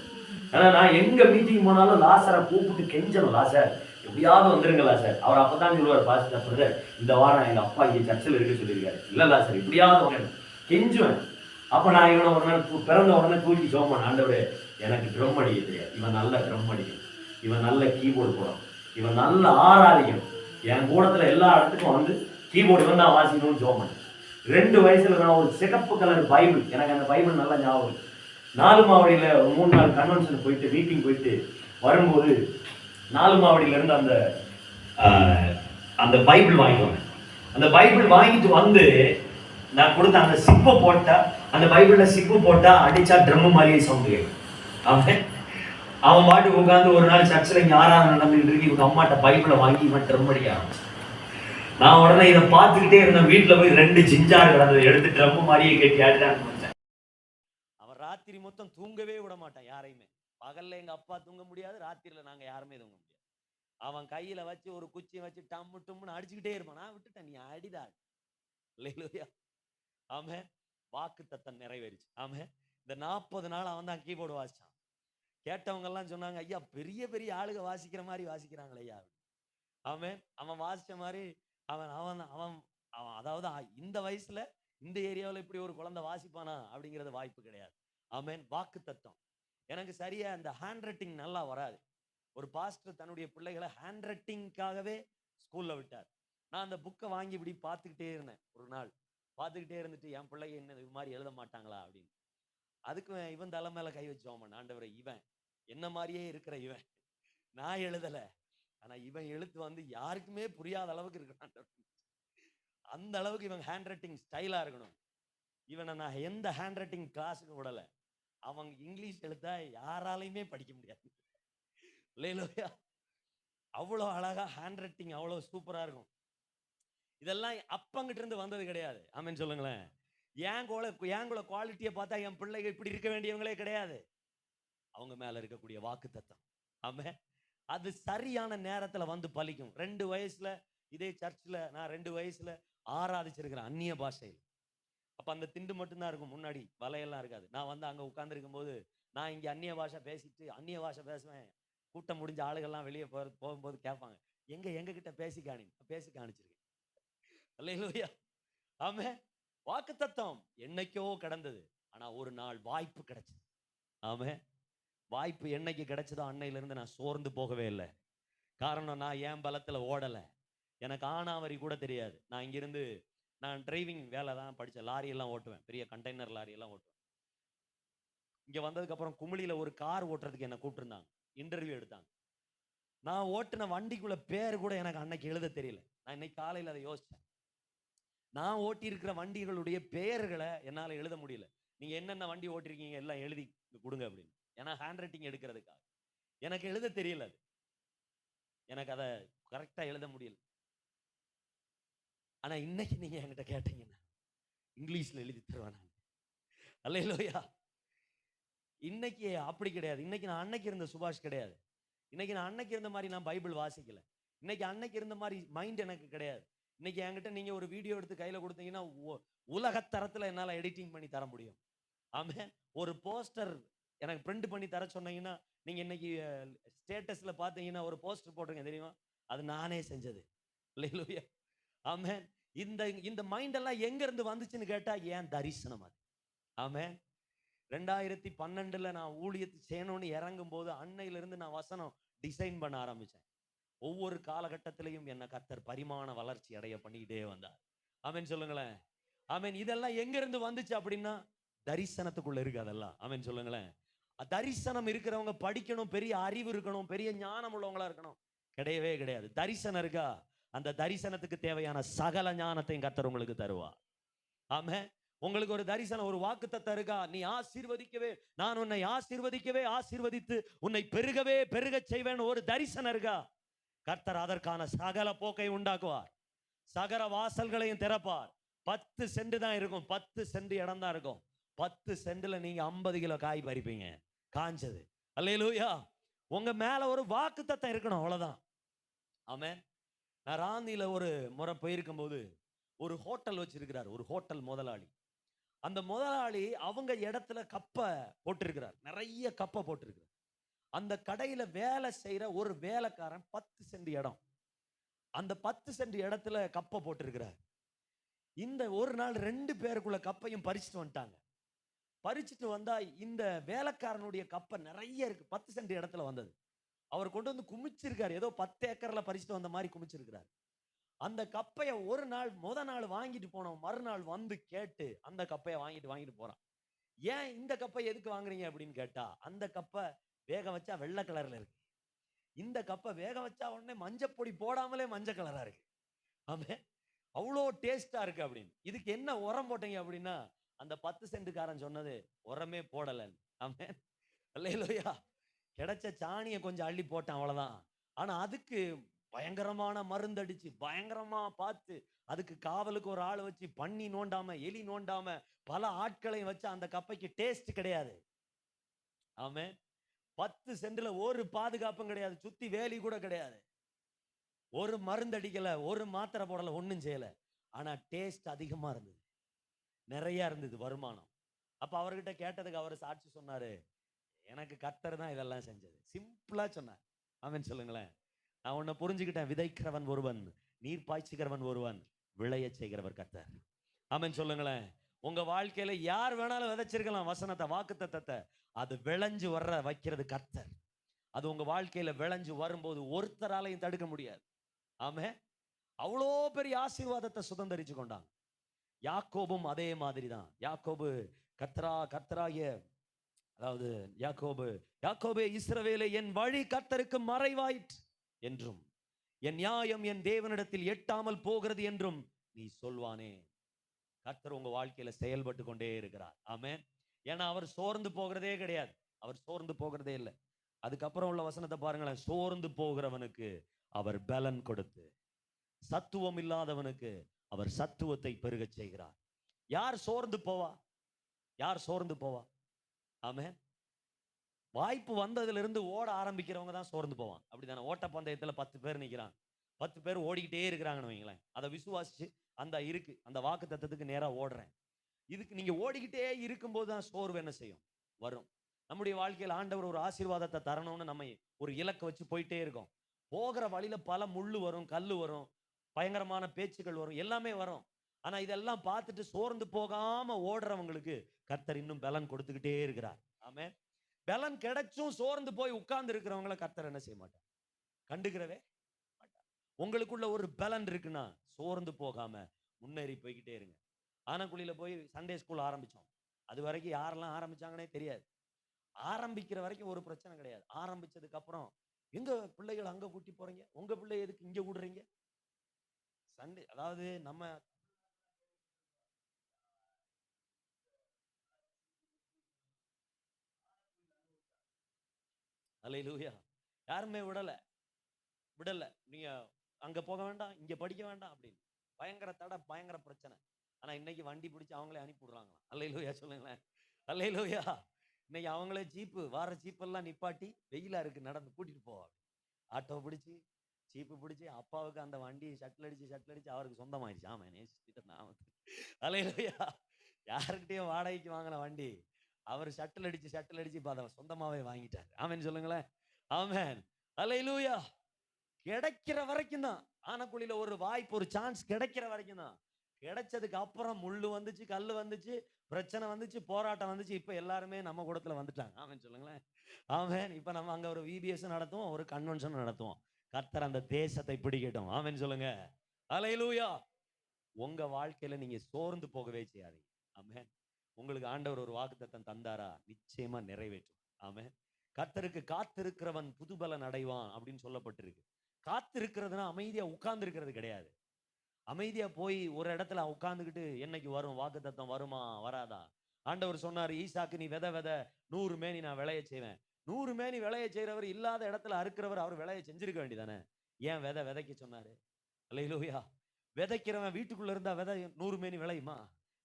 ஆனா நான் எங்க மீட்டிங் போனாலும் லாசரை கூப்பிட்டு கெஞ்சணும், லாசர் எப்படியாவது வந்துருங்க லாசர். அவர் அப்பதான் சொல்லுவார், பாஸ்டர் இந்த வாரம் எங்க அப்பா இங்கே சர்ச்சில் இருக்க சொல்லியிருக்காரு, இல்ல லாசர் இப்படியாவது வரணும் கெஞ்சுவேன். அப்ப நான் இவனை ஒரு நாள் பிறந்த உடனே தூக்கி சோமன், ஆண்டவரே எனக்கு ட்ரம் அடிக்க தெரியாது, இவன் நல்ல ட்ரம் அடிக்கணும், இவன் நல்ல கீபோர்டு போடணும், இவன் நல்ல ஆராதிக்கணும், என் கூடத்துல எல்லா இடத்துக்கும் வந்து கீபோர்டு இவன் தான் வாசிக்கணும்னு சோமன். 2 வயசுல நான் ஒரு சிகப்பு கலர் பைபிள், எனக்கு அந்த பைபிள் நல்லா ஞாபகம். 4 மாவடியில ஒரு 3 நாள் கன்வென்ஷன் போயிட்டு மீட்டிங் போயிட்டு வரும்போது 4 மாவடியில இருந்து அந்த பைபிள் வாங்கிட்டு வந்தேன். அந்த பைபிள் வாங்கிட்டு வந்து நான் கொடுத்த அந்த சிப்பை போட்டா, அந்த பைபிள்ல சிப்பு போட்டா அடிச்சா ட்ரம் மாதிரியே சவுண்ட் கேட்கும். அவன் பாட்டுக்கு உட்காந்து ஒரு நாள் சர்ச்சில் இங்கே ஆராதனை நடந்துகிட்டு இருக்கு, இவங்க அம்மாட்ட பைபிளை வாங்கி இவன் ட்ரம் அடிக்க ஆரம்பிச்சு. நான் உடனே இதை பார்த்துக்கிட்டே இருந்தேன். வீட்டில் போய் 2 ஜிஞ்சார் கிடந்தது எடுத்து ட்ரம் மாதிரியே கட்டி ஆடிட்டான்னு. அவன் ராத்திரி மொத்தம் தூங்கவே விட மாட்டான் யாரையுமே. பகல்ல எங்க அப்பா தூங்க முடியாது, ராத்திரில நாங்க யாருமே தூங்க முடியாது. அவன் கையில வச்சு ஒரு குச்சியை வச்சு டம்மு டம்முன்னு அடிச்சுக்கிட்டே இருப்பான். நான் விட்டுட்டேன், நீ அடிதான். இல்லையா? ஆமே, வாக்கு தத்தம் நிறைவேறிச்சு. ஆமே, இந்த 40 நாள் அவன் தான் கீபோர்டு வாசிச்சான். கேட்டவங்க எல்லாம் சொன்னாங்க, ஐயா பெரிய பெரிய ஆளுக வாசிக்கிற மாதிரி வாசிக்கிறாங்களே ஐயா. ஆமே, அவன் வாசிச்ச மாதிரி அவன் அவன் அவன் அவன் அதாவது இந்த வயசுல இந்த ஏரியாவில் இப்படி ஒரு குழந்தை வாசிப்பானா அப்படிங்கிறது வாய்ப்பு கிடையாது. ஆமேன். வாக்கு தத்தம். எனக்கு சரியா அந்த ஹேண்ட் ரைட்டிங் நல்லா வராது. ஒரு பாஸ்டர் தன்னுடைய பிள்ளைகளை ஹேண்ட் ரைட்டிங்காகவே ஸ்கூல்ல விட்டார். நான் அந்த புக்கை வாங்கி இப்படி பார்த்துக்கிட்டே இருந்தேன். ஒரு நாள் பார்த்துக்கிட்டே இருந்துட்டு, என் பிள்ளைங்க என்ன இது மாதிரி எழுத மாட்டாங்களா அப்படின்னு. அதுக்கு இவன் தலை மேல கை வச்சோம், ஆண்டவரே இவன் என்ன மாதிரியே இருக்கிற இவன், நான் எழுதல, ஆனா இவன் எழுத்து வந்து யாருக்குமே புரியாத அளவுக்கு இருக்கிறான். அந்த அளவுக்கு இவன் ஹேண்ட் ரைட்டிங் ஸ்டைலா இருக்கணும். இவனை நான் எந்த ஹேண்ட் ரைட்டிங் கிளாஸுக்கு விடல. அவங்க இங்கிலீஷ் எழுத்தா யாராலையுமே படிக்க முடியாது. அவ்வளோ அழகா ஹேண்ட் ரைட்டிங் அவ்வளோ சூப்பரா இருக்கும். இதெல்லாம் அப்பங்கிட்ட இருந்து வந்தது கிடையாது. ஆமென் சொல்லுங்களேன். ஏன் குவாலிட்டியை பார்த்தா என் பிள்ளைகள் இப்படி இருக்க வேண்டியவங்களே கிடையாது. அவங்க மேல இருக்கக்கூடிய வாக்கு தத்தம். ஆமென். அது சரியான நேரத்துல வந்து பலிக்கும். 2 வயசுல இதே சர்ச்சில் நான் 2 வயசுல ஆராதிச்சிருக்கிறேன் அந்நிய பாஷையில். அப்ப அந்த திண்டு மட்டும்தான் இருக்கும், முன்னாடி வலையெல்லாம் இருக்காது. நான் வந்து அங்க உட்கார்ந்துருக்கும் போது நான் இங்க அந்நிய பாஷை பேசிட்டு அந்நிய பாஷை பேசுவேன். கூட்டம் முடிஞ்ச ஆளுகள்லாம் வெளியே போகும்போது கேட்பாங்க, எங்க கிட்ட பேசி காணிச்சிருக்கேன். அல்லேலூயா. ஆமென். வாக்குத்தத்தம் என்னைக்கோ கடந்தது. ஆனா ஒரு நாள் வாய்ப்பு கிடைச்சது. ஆமென். வாய்ப்பு என்னைக்கு கிடைச்சதோ அன்னையில இருந்து நான் சோர்ந்து போகவே இல்லை. காரணம், நான் ஏன் பலத்துல ஓடல. எனக்கு ஆனாவரி கூட தெரியாது. நான் இங்கிருந்து நான் டிரைவிங் வேலை தான் படித்தேன். லாரியெல்லாம் ஓட்டுவேன், பெரிய கண்டெய்னர் லாரியெல்லாம் ஓட்டுவேன். இங்கே வந்ததுக்கு அப்புறம் குமிழியில் ஒரு கார் ஓட்டுறதுக்கு என்னை கூப்பிட்டுருந்தாங்க, இன்டர்வியூ எடுத்தாங்க. நான் ஓட்டுன வண்டிக்குள்ள பேர் கூட எனக்கு அன்னைக்கு எழுத தெரியல. நான் இன்னைக்கு காலையில் அதை யோசித்தேன். நான் ஓட்டி இருக்கிற வண்டிகளுடைய பெயர்களை என்னால் எழுத முடியல. நீங்க என்னென்ன வண்டி ஓட்டிருக்கீங்க எல்லாம் எழுதி கொடுங்க அப்படின்னு. ஏன்னா ஹேண்ட் ரைட்டிங் எடுக்கிறதுக்காக எனக்கு எழுத தெரியல. அது எனக்கு அதை கரெக்டா எழுத முடியல. ஆனா இன்னைக்கு நீங்க என்கிட்ட கேட்டீங்கன்னா இங்கிலீஷ்ல எழுதி தருவேன். அல்லேலூயா. இன்னைக்கு அப்படி கிடையாது. இன்னைக்கு நான் அன்னைக்கு இருந்த சுபாஷ் கிடையாது. இன்னைக்கு நான் அன்னைக்கு இருந்த மாதிரி நான் பைபிள் வாசிக்கல. இன்னைக்கு அன்னைக்கு இருந்த மாதிரி மைண்ட் எனக்கு கிடையாது. இன்னைக்கு என்கிட்ட நீங்க ஒரு வீடியோ எடுத்து கையில கொடுத்தீங்கன்னா உலகத்தரத்துல என்னால எடிட்டிங் பண்ணி தர முடியும். ஆமென். ஒரு போஸ்டர் எனக்கு பிரிண்ட் பண்ணி தர சொன்னீங்கன்னா, நீங்க இன்னைக்கு ஸ்டேட்டஸ்ல பாத்தீங்கன்னா ஒரு போஸ்டர் போட்டுருங்க தெரியுமா, அது நானே செஞ்சது. அல்லேலூயா. ஆமென். இந்த மைண்ட் எல்லாம் எங்க இருந்து வந்துச்சுன்னு கேட்டா ஏன் தரிசனம் அது. ஆமென். 2012 நான் ஊழியத்தை செய்யணும்னு இறங்கும் போது அன்னையில இருந்து நான் வசனம் டிசைன் பண்ண ஆரம்பிச்சேன். ஒவ்வொரு காலகட்டத்திலையும் என்ன கர்த்தர் பரிமாண வளர்ச்சி அடைய பண்ணிக்கிட்டே வந்தார். ஆமென் சொல்லுங்களேன். ஆமென். இதெல்லாம் எங்க இருந்து வந்துச்சு அப்படின்னா தரிசனத்துக்குள்ள இருக்கு அதெல்லாம். ஆமென் சொல்லுங்களேன். தரிசனம் இருக்கிறவங்க படிக்கணும், பெரிய அறிவு இருக்கணும், பெரிய ஞானம் உள்ளவங்களா இருக்கணும், கிடையவே கிடையாது. தரிசனம் இருக்கா, அந்த தரிசனத்துக்கு தேவையான சகல ஞானத்தையும் கர்த்தர் உங்களுக்கு தருவார். ஆமென். உங்களுக்கு ஒரு தரிசனம், ஒரு வாக்குத்தத்தம் இருக்கா, நீ ஆசீர்வதிக்கவே, நான் உன்னை ஆசீர்வதிக்கவே ஆசீர்வதித்து உன்னை பெருகவே பெருகச் செய்வேன், ஒரு தரிசனம் இருக்கா, கர்த்தர் அதற்கான சகல போக்கை உண்டாக்குவார், சகல வாசல்களையும் திறப்பார். 10 சென்ட் தான் இருக்கும், 10 சென்ட் இடம் தான் இருக்கும். 10 சென்ட்ல நீங்க 50 கிலோ காய் பறிப்பீங்க, காஞ்சது. அல்லேலூயா. உங்க மேல ஒரு வாக்குத்தத்தம் இருக்கணும், அவ்வளவுதான். ஆமென். நான் ராந்தியில ஒரு முறை போயிருக்கும் போது ஒரு ஹோட்டல் வச்சிருக்கிறார், ஒரு ஹோட்டல் முதலாளி. அந்த முதலாளி அவங்க இடத்துல கப்பை போட்டிருக்கிறார், நிறைய கப்பை போட்டிருக்கிறார். அந்த கடையில வேலை செய்யற ஒரு வேலைக்காரன் 10 சென்ட் இடம், அந்த 10 சென்ட் இடத்துல கப்பை போட்டிருக்கிறார். இந்த ஒரு நாள் 2 பேருக்குள்ள கப்பையும் பறிச்சுட்டு வந்துட்டாங்க. பறிச்சுட்டு வந்தா இந்த வேலைக்காரனுடைய கப்பை நிறைய இருக்கு, 10 சென்ட் இடத்துல வந்தது. அவர் கொண்டு வந்து குமிச்சிருக்காரு, ஏதோ 10 ஏக்கர்ல பறிச்சுட்டு வந்த மாதிரி குமிச்சிருக்கிறார். அந்த கப்பைய ஒரு நாள் முத நாள் வாங்கிட்டு போனோம், மறுநாள் வந்து கேட்டு அந்த கப்பைய வாங்கிட்டு போறான். ஏன் இந்த கப்பை எதுக்கு வாங்குறீங்க அப்படின்னு கேட்டா, அந்த கப்பை வேக வச்சா வெள்ளை கலர்ல இருக்கு, இந்த கப்பை வேக வச்சா உடனே மஞ்சப்பொடி போடாமலே மஞ்சள் கலரா இருக்கு. ஆமே, அவ்வளோ டேஸ்டா இருக்கு அப்படின்னு. இதுக்கு என்ன உரம் போட்டீங்க அப்படின்னா, அந்த 10 சென்ட்டுக்காரன் சொன்னது உரமே போடலன்னு. ஆமே, அல்லேலூயா. கிடைச்ச சாணியை கொஞ்சம் அள்ளி போட்டான், அவ்வளவுதான். ஆனா அதுக்கு பயங்கரமான மருந்தடிச்சு, பயங்கரமா பார்த்து, அதுக்கு காவலுக்கு ஒரு ஆள் வச்சு, பண்ணி நோண்டாம, எலி நோண்டாம, பல ஆட்களையும் வச்சு அந்த கப்பைக்கு டேஸ்ட் கிடையாது. ஆமே, 10 சென்ட்ல ஒரு பாதுகாப்பும் கிடையாது, சுத்தி வேலி கூட கிடையாது, ஒரு மருந்தடிக்கல, ஒரு மாத்திரை போடல, ஒண்ணும் செய்யல. ஆனா டேஸ்ட் அதிகமா இருந்தது, நிறைய இருந்தது வருமானம். அப்ப அவர்கிட்ட கேட்டதுக்கு அவர் சாட்சி சொன்னாரு, எனக்கு கர்த்தர் தான் இதெல்லாம் செஞ்சது. சிம்பிளா சொன்னார். ஆமென் சொல்லுங்களேன். நான் உன்னை புரிஞ்சுக்கிட்டேன், விதைக்கிறவன் ஒருவன், நீர் பாய்ச்சுகிறவன் ஒருவன், விளைய செய்கிறவர் கர்த்தர். ஆமென் சொல்லுங்களேன். உங்க வாழ்க்கையில யார் வேணாலும் விதைச்சிருக்கலாம் வசனத்தை, வாக்குத்தத்தத்தை, அது விளைஞ்சு வர்ற வைக்கிறது கர்த்தர். அது உங்க வாழ்க்கையில விளைஞ்சு வரும்போது ஒருத்தராலையும் தடுக்க முடியாது. ஆமென். அவ்வளோ பெரிய ஆசீர்வாதத்தை சுதந்தரிச்சு கொண்டாங்க. யாக்கோபும் அதே மாதிரி தான். யாக்கோபு கர்த்தராகிய, அதாவது யாக்கோபே இஸ்ரவேலே, என் வழி கர்த்தருக்கு மறைவாயிற்று என்றும் என் நியாயம் என் தேவனிடத்தில் எட்டாமல் போகிறது என்றும் நீ சொல்வானே. கர்த்தர் உங்க வாழ்க்கையில செயல்பட்டு கொண்டே இருக்கிறார். ஆமென். ஏன்னா அவர் சோர்ந்து போகிறதே கிடையாது, அவர் சோர்ந்து போகிறதே இல்லை. அதுக்கப்புறம் உள்ள வசனத்தை பாருங்களேன். சோர்ந்து போகிறவனுக்கு அவர் பலன் கொடுத்து, சத்துவம் இல்லாதவனுக்கு அவர் சத்துவத்தை பெருகச் செய்கிறார். யார் சோர்ந்து போவா? யார் சோர்ந்து போவா? ஆமென். வாய்ப்பு வந்ததுல இருந்து ஓட ஆரம்பிக்கிறவங்க தான் சோர்ந்து போவான். அப்படிதானே? ஓட்ட பந்தயத்துல 10 பேர் நிக்கிறாங்க, 10 பேர் ஓடிக்கிட்டே இருக்கிறாங்கன்னு வைங்களேன். அதை விசுவாசிச்சு அந்த இருக்கு, அந்த வாக்கு தத்தத்துக்கு நேரா ஓடுறேன். இதுக்கு நீங்க ஓடிக்கிட்டே இருக்கும்போது தான் சோர்வு என்ன செய்யும்? வரும். நம்முடைய வாழ்க்கையில் ஆண்டவர் ஒரு ஆசீர்வாதத்தை தரணும்னு நம்ம ஒரு இலக்கை வச்சு போயிட்டே இருக்கோம். போகிற வழியில பல முள்ளு வரும், கல்லு வரும், பயங்கரமான பேச்சுகள் வரும், எல்லாமே வரும். ஆனா இதெல்லாம் பார்த்துட்டு சோர்ந்து போகாம ஓடுறவங்களுக்கு கர்த்தர் இன்னும் பலன் கொடுத்துக்கிட்டே இருக்கிறார். ஆமென். பலன் கிடைச்சும் சோர்ந்து போய் உட்கார்ந்து இருக்கிறவங்கள கர்த்தர் என்ன செய்ய மாட்டார்? கண்டுக்கிறவே மாட்டார். உங்களுக்குள்ள ஒரு பலன் இருக்குன்னா சோர்ந்து போகாம முன்னேறி போய்கிட்டே இருங்க. ஆனக்குழியில போய் சண்டே ஸ்கூல் ஆரம்பிச்சோம். அது வரைக்கும் யாரெல்லாம் ஆரம்பிச்சாங்கன்னே தெரியாது. ஆரம்பிக்கிற வரைக்கும் ஒரு பிரச்சனை கிடையாது. ஆரம்பிச்சதுக்கு அப்புறம் எங்க பிள்ளைகள் அங்க கூட்டி போறீங்க, உங்க பிள்ளை எதுக்கு இங்க கூடுறீங்க? சண்டே, அதாவது நம்ம அல்லேலூயா, யாருமே விடல. நீங்க அங்க போக வேண்டாம், இங்க படிக்க வேண்டாம் அப்படின்னு பயங்கர தடை, பயங்கர பிரச்சனை. ஆனா இன்னைக்கு வண்டி பிடிச்சு அவங்களே அனுப்பி விடுறாங்களாம். அல்லேலூயா சொல்லுங்களேன். அல்லேலூயா. இன்னைக்கு அவங்களே ஜீப்பு, வார ஜீப்பெல்லாம் நிப்பாட்டி, வெயிலா இருக்கு நடந்து கூட்டிட்டு போவாங்க. ஆட்டோ பிடிச்சி, ஜீப்பு பிடிச்சி, அப்பாவுக்கு அந்த வண்டி ஷட்டில் அடிச்சு அவருக்கு சொந்தமாயிடுச்சு. ஆமா, நான் அல்லேலூயா. யாருக்கிட்டையும் வாடகைக்கு வாங்கின வண்டி அவர் ஷட்டில் அடிச்சு இப்ப அதை சொந்தமாவே வாங்கிட்டார். ஆமென் சொல்லுங்களேன். ஆமென். அல்லேலூயா. கிடைக்கிற வரைக்கும் தான். ஆனக்குழியில ஒரு வாய்ப்பு, ஒரு சான்ஸ் கிடைக்கிற வரைக்கும் தான். கிடைச்சதுக்கு அப்புறம் முள்ளு வந்துச்சு, கல்லு வந்துச்சு, பிரச்சனை வந்துச்சு, போராட்டம் வந்துச்சு. இப்ப எல்லாருமே நம்ம கூடத்துல வந்துட்டாங்க. ஆமென் சொல்லுங்களேன். ஆமென். இப்ப நம்ம அங்க ஒரு விபிஎஸ் நடத்துவோம், ஒரு கன்வென்ஷன் நடத்துவோம். கர்த்தர் அந்த தேசத்தை பிடிக்கட்டும். ஆமென் சொல்லுங்க. அல்லேலூயா. உங்க வாழ்க்கையில நீங்க சோர்ந்து போகவே செய்யாதீங்க. ஆமென். உங்களுக்கு ஆண்டவர் ஒரு வாக்குத்தத்தம் தந்தாரா, நிச்சயமா நிறைவேற்றும். ஆமென். கர்த்தருக்கு காத்திருக்கிறவன் புதுபலன் அடைவான் அப்படின்னு சொல்லப்பட்டிருக்கு. காத்திருக்கிறதுனா அமைதியா உட்கார்ந்து இருக்கிறது கிடையாது. அமைதியா போய் ஒரு இடத்துல உட்கார்ந்துக்கிட்டு என்னைக்கு வரும் வாக்குத்தத்தம், வருமா வராதா? ஆண்டவர் சொன்னாரு, ஈசாக்கு நீ வித 100 மேனி நான் விளைய செய்வேன். 100 மேனி விளைய செய்றவர், இல்லாத இடத்துல அறுக்கிறவர், அவர் விளைய செஞ்சிருக்க வேண்டியதானே? ஏன் விதைக்க சொன்னாரு? அல்லேலூயா. விதைக்கிறவன் வீட்டுக்குள்ள இருந்தா 100 மேனி விளையுமா?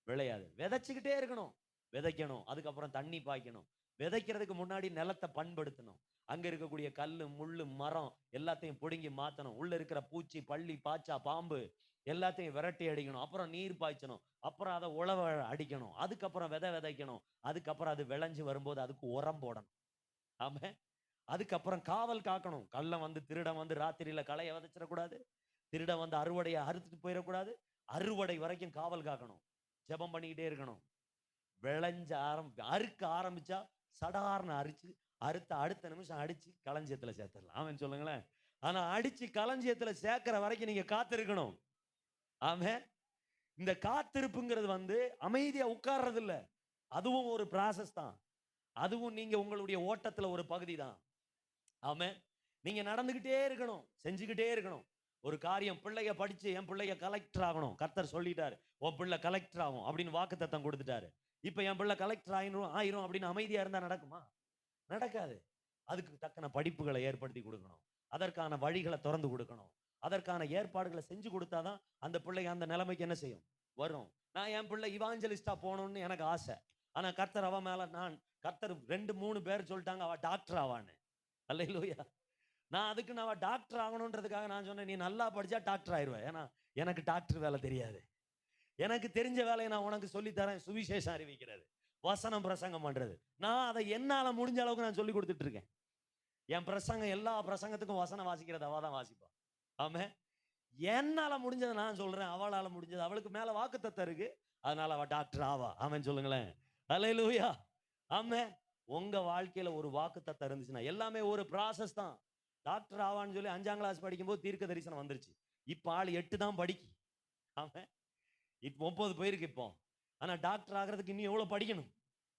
விளையாது. விதைச்சுக்கிட்டே இருக்கணும். விதைக்கணும், அதுக்கப்புறம் தண்ணி பாய்க்கணும். விதைக்கிறதுக்கு முன்னாடி நிலத்தை பண்படுத்தணும். அங்க இருக்கக்கூடிய கல்லு, முள்ளு, மரம் எல்லாத்தையும் பிடுங்கி மாத்தணும். உள்ள இருக்கிற பூச்சி, பள்ளி, பாச்சா, பாம்பு எல்லாத்தையும் விரட்டி அடிக்கணும். அப்புறம் நீர் பாய்ச்சணும். அப்புறம் அதை உழவ அடிக்கணும். அதுக்கப்புறம் விதைக்கணும். அதுக்கப்புறம் அது விளைஞ்சு வரும்போது அதுக்கு உரம் போடணும். ஆமா. அதுக்கப்புறம் காவல் காக்கணும். கள்ளன் வந்து, திருடன் வந்து ராத்திரியில களைய விதைச்சிடக்கூடாது. திருடன் வந்து அறுவடையை அறுத்துட்டு போயிடக்கூடாது. அறுவடை வரைக்கும் காவல் காக்கணும். ஜெபம் பண்ணிக்கிட்டே இருக்கணும். விளைஞ்ச அறுக்க ஆரம்பிச்சா சடார்னு அறுத்த அடுத்த நிமிஷம் அடிச்சு களஞ்சியத்துல சேர்த்துடலாம். ஆமென் சொல்லுங்களேன். ஆனா அடிச்சு களஞ்சியத்துல சேர்க்கிற வரைக்கும் நீங்க காத்திருக்கணும். ஆமென். இந்த காத்திருப்புங்கிறது வந்து அமைதியா உட்கார்றது இல்ல. அதுவும் ஒரு ப்ராசஸ் தான். அதுவும் நீங்க உங்களுடைய ஓட்டத்துல ஒரு பகுதி தான். ஆமென். நீங்க நடந்துகிட்டே இருக்கணும், செஞ்சுக்கிட்டே இருக்கணும். ஒரு காரியம், பிள்ளைய படிச்சு என் பிள்ளைய கலெக்டர் ஆகணும். கர்த்தர் சொல்லிட்டாரு, உன் பிள்ளை கலெக்டர் ஆகும் அப்படின்னு வாக்குத்தத்தம் கொடுத்துட்டாரு. இப்ப என் பிள்ளை கலெக்டர் ஆயிரும் அப்படின்னு அமைதியா இருந்தா நடக்குமா? நடக்காது. அதுக்கு தக்கன படிப்புகளை ஏற்படுத்தி கொடுக்கணும். அதற்கான வழிகளை திறந்து கொடுக்கணும். அதற்கான ஏற்பாடுகளை செஞ்சு கொடுத்தாதான் அந்த பிள்ளை அந்த நிலைமைக்கு என்ன செய்யும், வரும். நான் என் பிள்ளை இவாஞ்சலிஸ்டா போகணும்னு எனக்கு ஆசை. ஆனா கர்த்தர் அவ மேல கர்த்தர் 2-3 பேர் சொல்லிட்டாங்க அவ டாக்டர் ஆவான்னு. அல்லேலூயா. நான் அதுக்கு அவ டாக்டர் ஆகணுன்றதுக்காக நான் சொன்னேன், நீ நல்லா படிச்சா டாக்டர் ஆயிடுவேன். ஏன்னா எனக்கு டாக்டர் வேலை தெரியாது. எனக்கு தெரிஞ்ச வேலையை நான் உனக்கு சொல்லித்தரேன். சுவிசேஷம் அறிவிக்கிறது, வசனம் பிரசங்கம் பண்றது. நான் அதை என்னால முடிஞ்ச அளவுக்கு நான் சொல்லி கொடுத்துட்டு இருக்கேன். என் பிரசங்கம், எல்லா பிரசங்கத்துக்கும் வசனம் வாசிக்கிறது அவ தான் வாசிப்பா. ஆமே. என்னால முடிஞ்சதை நான் சொல்றேன், அவளால முடிஞ்சது. அவளுக்கு மேல வாக்குத்தத்தம் இருக்கு, அதனால அவ டாக்டர் ஆவா. ஆமென் சொல்லுங்களேன். அல்லேலூயா. ஆமே. உங்க வாழ்க்கையில ஒரு வாக்குத்தத்தம் இருந்துச்சுன்னா எல்லாமே ஒரு ப்ராசஸ் தான். டாக்டர் ஆவான்னு சொல்லி 5ஆம் கிளாஸ் படிக்கும்போது தீர்க்க தரிசனம் வந்துருச்சு. இப்ப ஆள் 8 தான் படிக்கி. ஆமே. இப்ப 9 போயிருக்கு இப்போ. ஆனா டாக்டர் ஆகிறதுக்கு இன்னும் எவ்வளவு படிக்கணும்,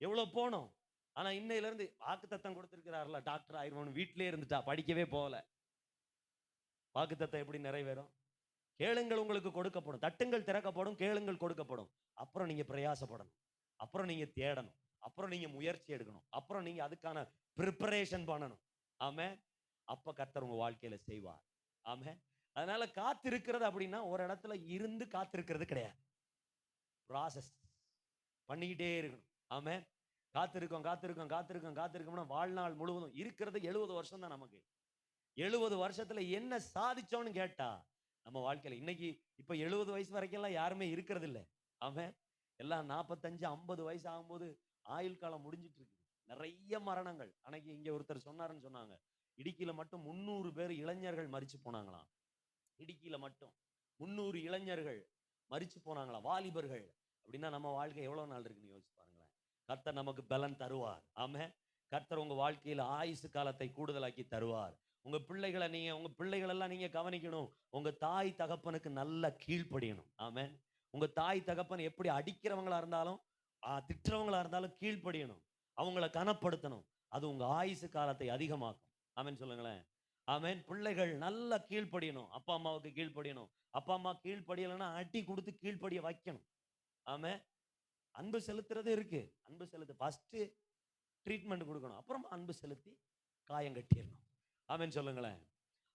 எவ்வளவு போகணும். ஆனா இன்னையில இருந்து வாக்குத்தத்தம் கொடுத்திருக்கிறார்ல, டாக்டர் ஆயிடுவோம்னு வீட்டிலே இருந்துட்டா, படிக்கவே போகல. வாக்குத்தத்தம் எப்படி நிறைவேறும்? கேளுங்கள் உங்களுக்கு கொடுக்கப்படும், தட்டுங்கள் திறக்கப்படும், கேளுங்கள் கொடுக்கப்படும். அப்புறம் நீங்க பிரயாசப்படணும், அப்புறம் நீங்க தேடணும், அப்புறம் நீங்க முயற்சி எடுக்கணும், அப்புறம் நீங்க அதுக்கான ப்ரிப்பரேஷன் பண்ணணும். ஆமே. அப்ப கர்த்தர் உங்க வாழ்க்கையில செய்வார். ஆமே. அதனால காத்திருக்கிறது அப்படின்னா ஒரு இடத்துல இருந்து காத்திருக்கிறது கிடையாது. ப்ராசஸ் பண்ணிக்கிட்டே இருக்கணும். ஆமே. காத்திருக்கோம்னா வாழ்நாள் முழுவதும் இருக்கிறது 70 வருஷம் தான் நமக்கு. 70 வருஷத்துல என்ன சாதிச்சோன்னு கேட்டா நம்ம வாழ்க்கையில இன்னைக்கு இப்ப 70 வயசு வரைக்கும் எல்லாம் யாருமே இருக்கிறது இல்லை. ஆமே. எல்லாம் 45-50 வயசு ஆகும்போது ஆயுள் காலம் முடிஞ்சிட்டு இருக்கு. நிறைய மரணங்கள். அன்னைக்கு இங்க ஒருத்தர் சொன்னாருன்னு சொன்னாங்க, இடுக்கியில மட்டும் 300 பேர் இளைஞர்கள் மரிச்சு போனாங்களாம். இடுக்கியில மட்டும் 300 இளைஞர்கள் மரிச்சு போனாங்களாம், வாலிபர்கள். அப்படின்னா நம்ம வாழ்க்கை எவ்வளவு நாள் இருக்குன்னு யோசிச்சு பாருங்களேன். கர்த்தர் நமக்கு பலன் தருவார். ஆமே. கர்த்தர் உங்க வாழ்க்கையில ஆயுசு காலத்தை கூடுதலாக்கி தருவார். உங்க பிள்ளைகள் எல்லாம் நீங்க கவனிக்கணும். உங்க தாய் தகப்பனுக்கு நல்லா கீழ்ப்படியணும். ஆமே. உங்க தாய் தகப்பன் எப்படி அடிக்கிறவங்களா இருந்தாலும் திட்டுறவங்களா இருந்தாலும் கீழ்ப்படியணும். அவங்கள கனப்படுத்தணும். அது உங்க ஆயுசு காலத்தை அதிகமாக்கும். ஆமென் சொல்லுங்களேன். ஆமென். பிள்ளைகள் நல்லா கீழ்ப்படியணும். அப்பா அம்மாவுக்கு கீழ்ப்படியணும். அப்பா அம்மா கீழ்ப்படியலைன்னா அடி கொடுத்து கீழ்ப்படிய வைக்கணும். ஆமே. அன்பு செலுத்துறது இருக்கு. அன்பு செலுத்து ஃபர்ஸ்ட் ட்ரீட்மெண்ட் கொடுக்கணும், அப்புறமா அன்பு செலுத்தி காயம் கட்டிடணும். ஆமென் சொல்லுங்களேன்.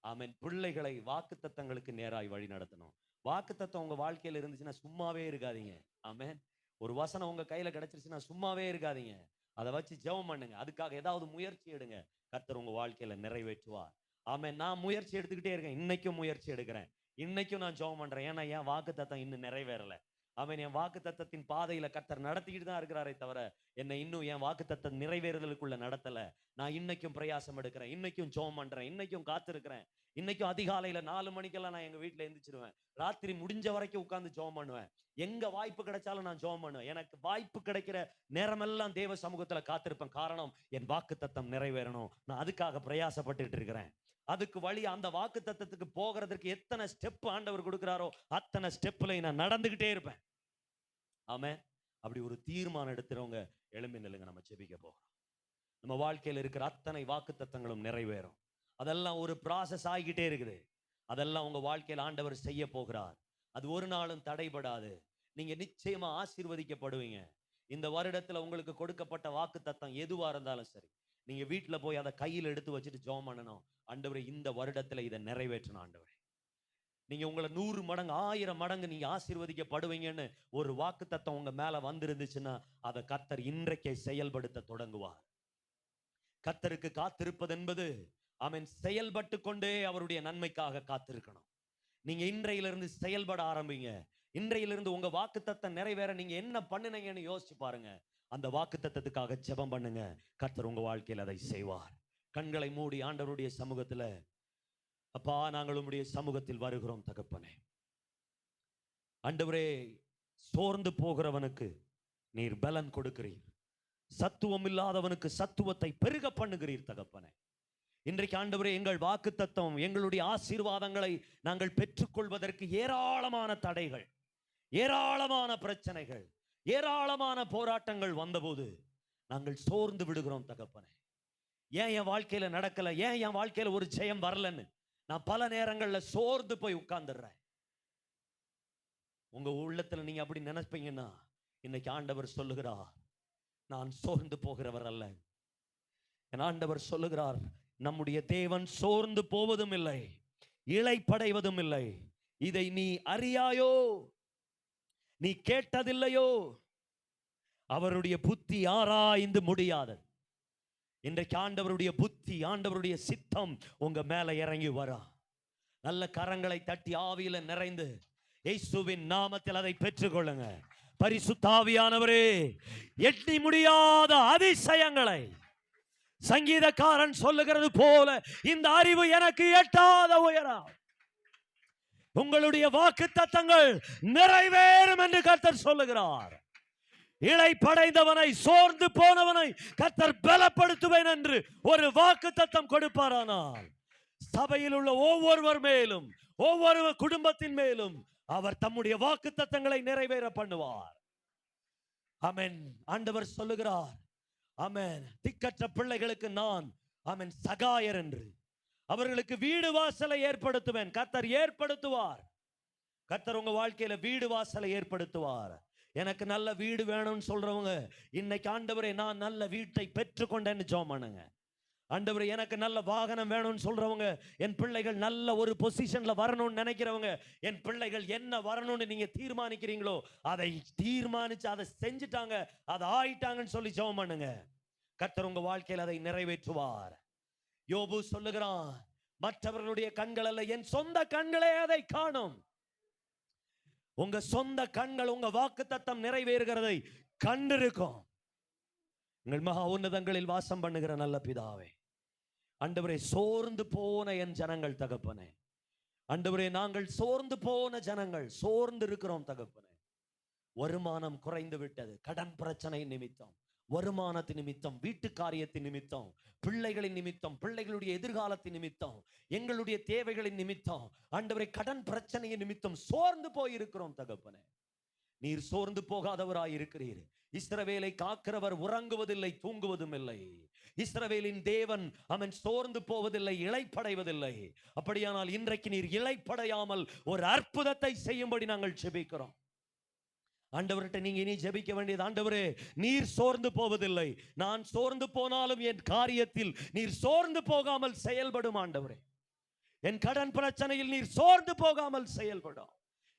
ஆமென். பிள்ளைகளை வாக்குத்தத்தங்களுக்கு நேராய் வழி நடத்தணும். வாக்குத்தத்தம் உங்க வாழ்க்கையில இருந்துச்சுன்னா சும்மாவே இருக்காதீங்க. ஆமென். ஒரு வசனம் உங்க கையில கிடைச்சிருச்சுன்னா சும்மாவே இருக்காதீங்க. அதை வச்சு ஜெபம் பண்ணுங்க. அதுக்காக ஏதாவது முயற்சி எடுங்க. கர்த்தர் உங்க வாழ்க்கையில நிறைவேற்றுவார். ஆமென். நான் முயற்சி எடுத்துக்கிட்டே இருக்கேன். இன்னைக்கும் முயற்சி எடுக்கிறேன். இன்னைக்கும் நான் ஜெபம் பண்றேன். ஏன்னா என் வாக்குத்தத்தம் இன்னும் நிறைவேறல. ஆமென். என் வாக்குத்தத்தத்தின் பாதையில கர்த்தர் நடத்திக்கிட்டு தான் இருக்கிறாரே தவிர என்னை இன்னும் என் வாக்குத்தத்தம் நிறைவேறுதலுக்குள்ள நடத்தல. நான் இன்னைக்கும் பிரயாசம் எடுக்கிறேன், இன்னைக்கும் ஜெபம் பண்றேன், இன்னைக்கும் காத்திருக்கிறேன். இன்னைக்கும் அதிகாலையில 4 மணிக்கெல்லாம் நான் எங்க வீட்டுல எந்திரிச்சிருவேன். ராத்திரி முடிஞ்ச வரைக்கும் உட்கார்ந்து ஜெபம் பண்ணுவேன். எங்க வாய்ப்பு கிடைச்சாலும் நான் ஜெபம் பண்ணுவேன். எனக்கு வாய்ப்பு கிடைக்கிற நேரமெல்லாம் தேவ சமூகத்துல காத்திருப்பேன். காரணம், என் வாக்குத்தத்தம் நிறைவேறணும். நான் அதுக்காக பிரயாசப்பட்டுட்டு இருக்கிறேன். அதுக்கு வழி அந்த வாக்கு தத்தத்துக்கு போகிறதுக்கு எத்தனை ஸ்டெப் ஆண்டவர் கொடுக்கிறாரோ அத்தனை ஸ்டெப்ல நான் நடந்துகிட்டே இருப்பேன். ஆமே. அப்படி ஒரு தீர்மானம் எடுத்துறவங்க எழும்பி நில்லுங்க. நம்ம ஜெபிக்க போகிறோம். நம்ம வாழ்க்கையில் இருக்கிற அத்தனை வாக்கு தத்தங்களும் நிறைவேறும். அதெல்லாம் ஒரு ப்ராசஸ் ஆகிக்கிட்டே இருக்குது. அதெல்லாம் உங்க வாழ்க்கையில் ஆண்டவர் செய்ய போகிறார். அது ஒரு நாளும் தடைபடாது. நீங்க நிச்சயமா ஆசீர்வதிக்கப்படுவீங்க. இந்த வருடத்துல உங்களுக்கு கொடுக்கப்பட்ட வாக்கு தத்தம் எதுவா இருந்தாலும் சரி, நீங்க வீட்டுல போய் அதை கையில் எடுத்து வச்சுட்டு ஜெபம் பண்ணணும். ஆண்டவரே, இந்த வருடத்துல இதை நிறைவேற்றணும். ஆண்டவரே, நீங்க உங்களை 100 மடங்கு 1000 மடங்கு நீங்க ஆசீர்வதிக்கப்படுவீங்கன்னு ஒரு வாக்கு தத்தம் உங்க மேல வந்திருந்துச்சுன்னா அதை கர்த்தர் இன்றைக்கே செயல்படுத்த தொடங்குவார். கர்த்தருக்கு காத்திருப்பது என்பது அவன் செயல்பட்டு கொண்டே அவருடைய நன்மைக்காக காத்திருக்கணும். நீங்க இன்றையிலிருந்து செயல்பட ஆரம்பிங்க. இன்றையிலிருந்து உங்க வாக்கு தத்தம் நிறைவேற நீங்க என்ன பண்ணுனீங்கன்னு யோசிச்சு பாருங்க. அந்த வாக்கு தத்தத்துக்காக ஜெபம் பண்ணுங்க. கர்த்தர் உங்க வாழ்க்கையில் அதை செய்வார். கண்களை மூடி ஆண்டவருடைய சமூகத்துல, அப்பா, நாங்கள் உம்முடைய சமூகத்தில் வருகிறோம் தகப்பனே. ஆண்டவரே, சோர்ந்து போகிறவனுக்கு நீர் பலன் கொடுக்கிறீர். சத்துவம் இல்லாதவனுக்கு சத்துவத்தை பெருக பண்ணுகிறீர் தகப்பனே. இன்றைக்கு ஆண்டவரே, எங்கள் வாக்கு தத்தம், எங்களுடைய ஆசீர்வாதங்களை நாங்கள் பெற்றுக்கொள்வதற்கு ஏராளமான தடைகள், ஏராளமான பிரச்சனைகள், ஏராளமான போராட்டங்கள் வந்தபோது நாங்கள் சோர்ந்து விடுகிறோம் தகப்பனே. ஏன் என் வாழ்க்கையில நடக்கல, ஏன் என் வாழ்க்கையில ஒரு ஜெயம் வரலன்னு நான் பல நேரங்கள்ல சோர்ந்து போய் உட்கார்ந்துடுறேன். உங்க உள்ளத்துல நீங்க அப்படி நினைப்பீங்கன்னா இன்னைக்கு ஆண்டவர் சொல்லுகிறார், நான் சோர்ந்து போகிறவர் அல்ல. என் ஆண்டவர் சொல்லுகிறார், நம்முடைய தேவன் சோர்ந்து போவதும் இல்லை, இளைப்படைவதும் இல்லை. இதை நீ அறியாயோ? நீ கேட்டதில்லையோ? அவருடைய புத்தி ஆராய்ந்து முடியாது. இன்றைக்கு ஆண்டவருடைய புத்தி, ஆண்டவருடைய சித்தம் உங்க மேல இறங்கி வரா. நல்ல கரங்களை தட்டி ஆவியில நிறைந்து இயேசுவின் நாமத்தில் அதை பெற்றுக்கொள்ளுங்க. பரிசுத்த ஆவியானவரே, எண்ணி முடியாத அதிசயங்களை, சங்கீதக்காரன் சொல்லுகிறது போல, இந்த அறிவு எனக்கு எட்டாத உயரம். உங்களுடைய வாக்கு தத்தங்கள் நிறைவேறும் என்று கர்த்தர் சொல்லுகிறார். இளைப்படைந்தவனை, சோர்ந்து போனவனை கர்த்தர் பலப்படுத்துவேன் என்று ஒரு வாக்கு தத்தம் கொடுப்பாரானால், சபையில் உள்ள ஒவ்வொருவர் மேலும், ஒவ்வொரு குடும்பத்தின் மேலும் அவர் தம்முடைய வாக்கு தத்தங்களை நிறைவேற பண்ணுவார். ஆமென். ஆண்டவர் சொல்லுகிறார், ஆமென், திக்கற்ற பிள்ளைகளுக்கு நான், ஆமென், சகாயர் என்று, அவர்களுக்கு வீடு வாசலை ஏற்படுத்துவேன். கர்த்தர் ஏற்படுத்துவார். கர்த்தர் உங்க வாழ்க்கையில வீடு வாசலை ஏற்படுத்துவார். எனக்கு நல்ல வீடு வேணும்னு சொல்றவங்க இன்னைக்கு, ஆண்டவரே, நான் நல்ல வீட்டை பெற்றுக்கொண்டேன்னு ஜெபம் பண்ணுங்க. ஆண்டவரே, எனக்கு நல்ல வாகனம் வேணும்னு சொல்றவங்க, என் பிள்ளைகள் நல்ல ஒரு பொசிஷன்ல வரணும்னு நினைக்கிறவங்க, என் பிள்ளைகள் என்ன வரணும்னு நீங்க தீர்மானிக்கிறீங்களோ அதை தீர்மானிச்சு அதை செஞ்சுட்டாங்க, அதை ஆயிட்டாங்கன்னு சொல்லி ஜெபம் பண்ணுங்க. கர்த்தர் உங்க வாழ்க்கையில் அதை நிறைவேற்றுவார். யோபு சொல்லுகிறான், மற்றவர்களுடைய கண்கள் அல்ல, என் சொந்த கண்களே அதை காணும். உங்க சொந்த கண்கள் உங்க வாக்கு தத்தம் நிறைவேறுகிறதை கண்டிருக்கும். உங்கள் மகா உன்னதங்களில் வாசம் பண்ணுகிற நல்ல பிதாவே, ஆண்டவரே, சோர்ந்து போன என் ஜனங்கள் தகப்பனே, ஆண்டவரே, நாங்கள் சோர்ந்து போன ஜனங்கள், சோர்ந்து இருக்கிறோம் தகப்பனே. வருமானம் குறைந்து விட்டது, கடன் பிரச்சனை நிமித்தம், வருமானத்தின் நிமித்தம், வீட்டு காரியத்தின் நிமித்தம், பிள்ளைகளின் நிமித்தம், பிள்ளைகளுடைய எதிர்காலத்தின் நிமித்தம், எங்களுடைய தேவைகளின் நிமித்தம், ஆண்டவரே, கடன் பிரச்சனையின் நிமித்தம் சோர்ந்து போயிருக்கிறோம் தகப்பனே. நீர் சோர்ந்து போகாதவராய் இருக்கிறீர். இஸ்ரவேலை காக்கிறவர் உறங்குவதில்லை, தூங்குவதும் இல்லை. இஸ்ரவேலின் தேவன் அவன் சோர்ந்து போவதில்லை, இளைப்படைவதில்லை. அப்படியானால் இன்றைக்கு நீர் இளைப்படையாமல் ஒரு அற்புதத்தை செய்யும்படி நாங்கள் ஜெபிக்கிறோம். ஆண்டவர்கிட்ட நீங்க இனி ஜெபிக்க வேண்டியது, ஆண்டவரே, நீர் சோர்ந்து போவதில்லை, நான் சோர்ந்து போனாலும் என் காரியத்தில் நீர் சோர்ந்து போகாமல் செயல்படும். ஆண்டவரே, என் கடன் பிரச்சனையில் நீர் சோர்ந்து போகாமல் செயல்படும்.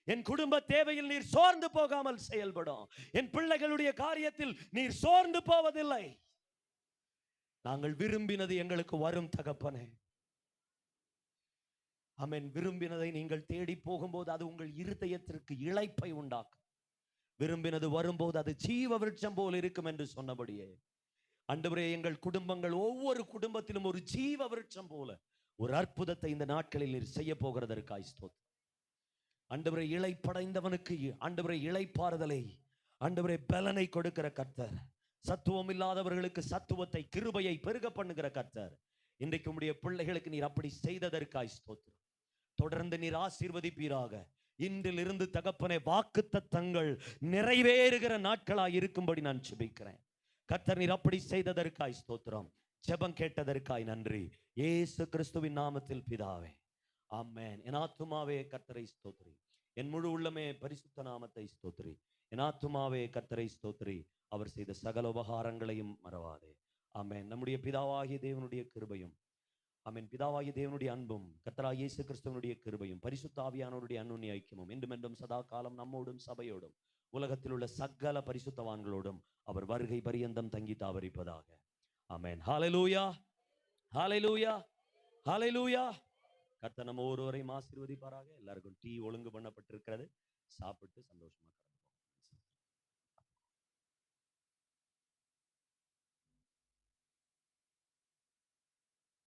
என் குடும்ப தேவையில் நீர் சோர்ந்து போகாமல் செயல்படும். என் பிள்ளைகளுடைய காரியத்தில் நீர் சோர்ந்து போவதில்லை. நாங்கள் விரும்பினது எங்களுக்கு வரும் தகப்பனே. ஆமென். விரும்பினதை நீங்கள் தேடி போகும்போது அது உங்கள் இருதயத்திற்கு இளைப்பை உண்டாக்கும். விரும்பினது வரும்போது அது ஜீவ விருட்சம் போல் இருக்கும் என்று சொன்னபடியே, ஆண்டவரே, எங்கள் குடும்பங்கள், ஒவ்வொரு குடும்பத்திலும் ஒரு ஜீவ விருட்சம் போல ஒரு அற்புதத்தை இந்த நாட்களில் நீர் செய்ய போகிறதற்காய் ஸ்தோத்திரம். ஆண்டவரே, இளைப்படைந்தவனுக்கு ஆண்டவரே இளைப்பாறுதலை, ஆண்டவரே, பலனை கொடுக்கிற கர்த்தர், சத்துவம் இல்லாதவர்களுக்கு சத்துவத்தை, கிருபையை பெருக பண்ணுகிற கர்த்தர், இன்றைக்கு உம்முடைய பிள்ளைகளுக்கு நீர் அப்படி செய்ததற்காய் ஸ்தோத்திரம். தொடர்ந்து நீர் ஆசீர்வதிப்பீராக. இன்றிலிருந்து தகப்பனே வாக்குத்தத்தங்கள் நிறைவேறுகிற நாட்களாய் இருக்கும்படி நான் ஜெபிக்கிறேன். கர்த்தர் நீர் அப்படி செய்ததற்காய் ஸ்தோத்திரம். ஜெபம் கேட்டதற்காய் நன்றி. இயேசு கிறிஸ்துவின் நாமத்தில் பிதாவே, ஆமென். என் ஆத்துமாவே கர்த்தரை ஸ்தோத்திரி, என் முழு உள்ளமே பரிசுத்த நாமத்தை ஸ்தோத்திரி. என் ஆத்துமாவே கர்த்தரை ஸ்தோத்திரி, அவர் செய்த சகல உபகாரங்களையும் மறவாதே. ஆமென். நம்முடைய பிதாவாகிய தேவனுடைய கிருபையும், ஆமென், பிதாவாகிய தேவனுடைய அன்பும், கர்த்தராகிய இயேசு கிறிஸ்துவனுடைய கிருபையும், பரிசுத்த ஆவியானவருடைய அன்னுன்ய ஐக்கியமும் என்றும் என்றும் சதா காலம் நம்மோடும் சபையோடும் உலகத்தில் உள்ள சகல பரிசுத்தவான்களோடும் அவர் வருகை பரியந்தம் தங்கி தாவரிப்பதாக. ஆமென். ஹalleluya, ஹalleluya, ஹalleluya. கர்த்தர் நம்ம ஒருவரையும் ஆசீர்வதிப்பாராக. எல்லாருக்கும் டீ ஒழுங்கு பண்ணப்பட்டிருக்கிறது. சாப்பிட்டு சந்தோஷமா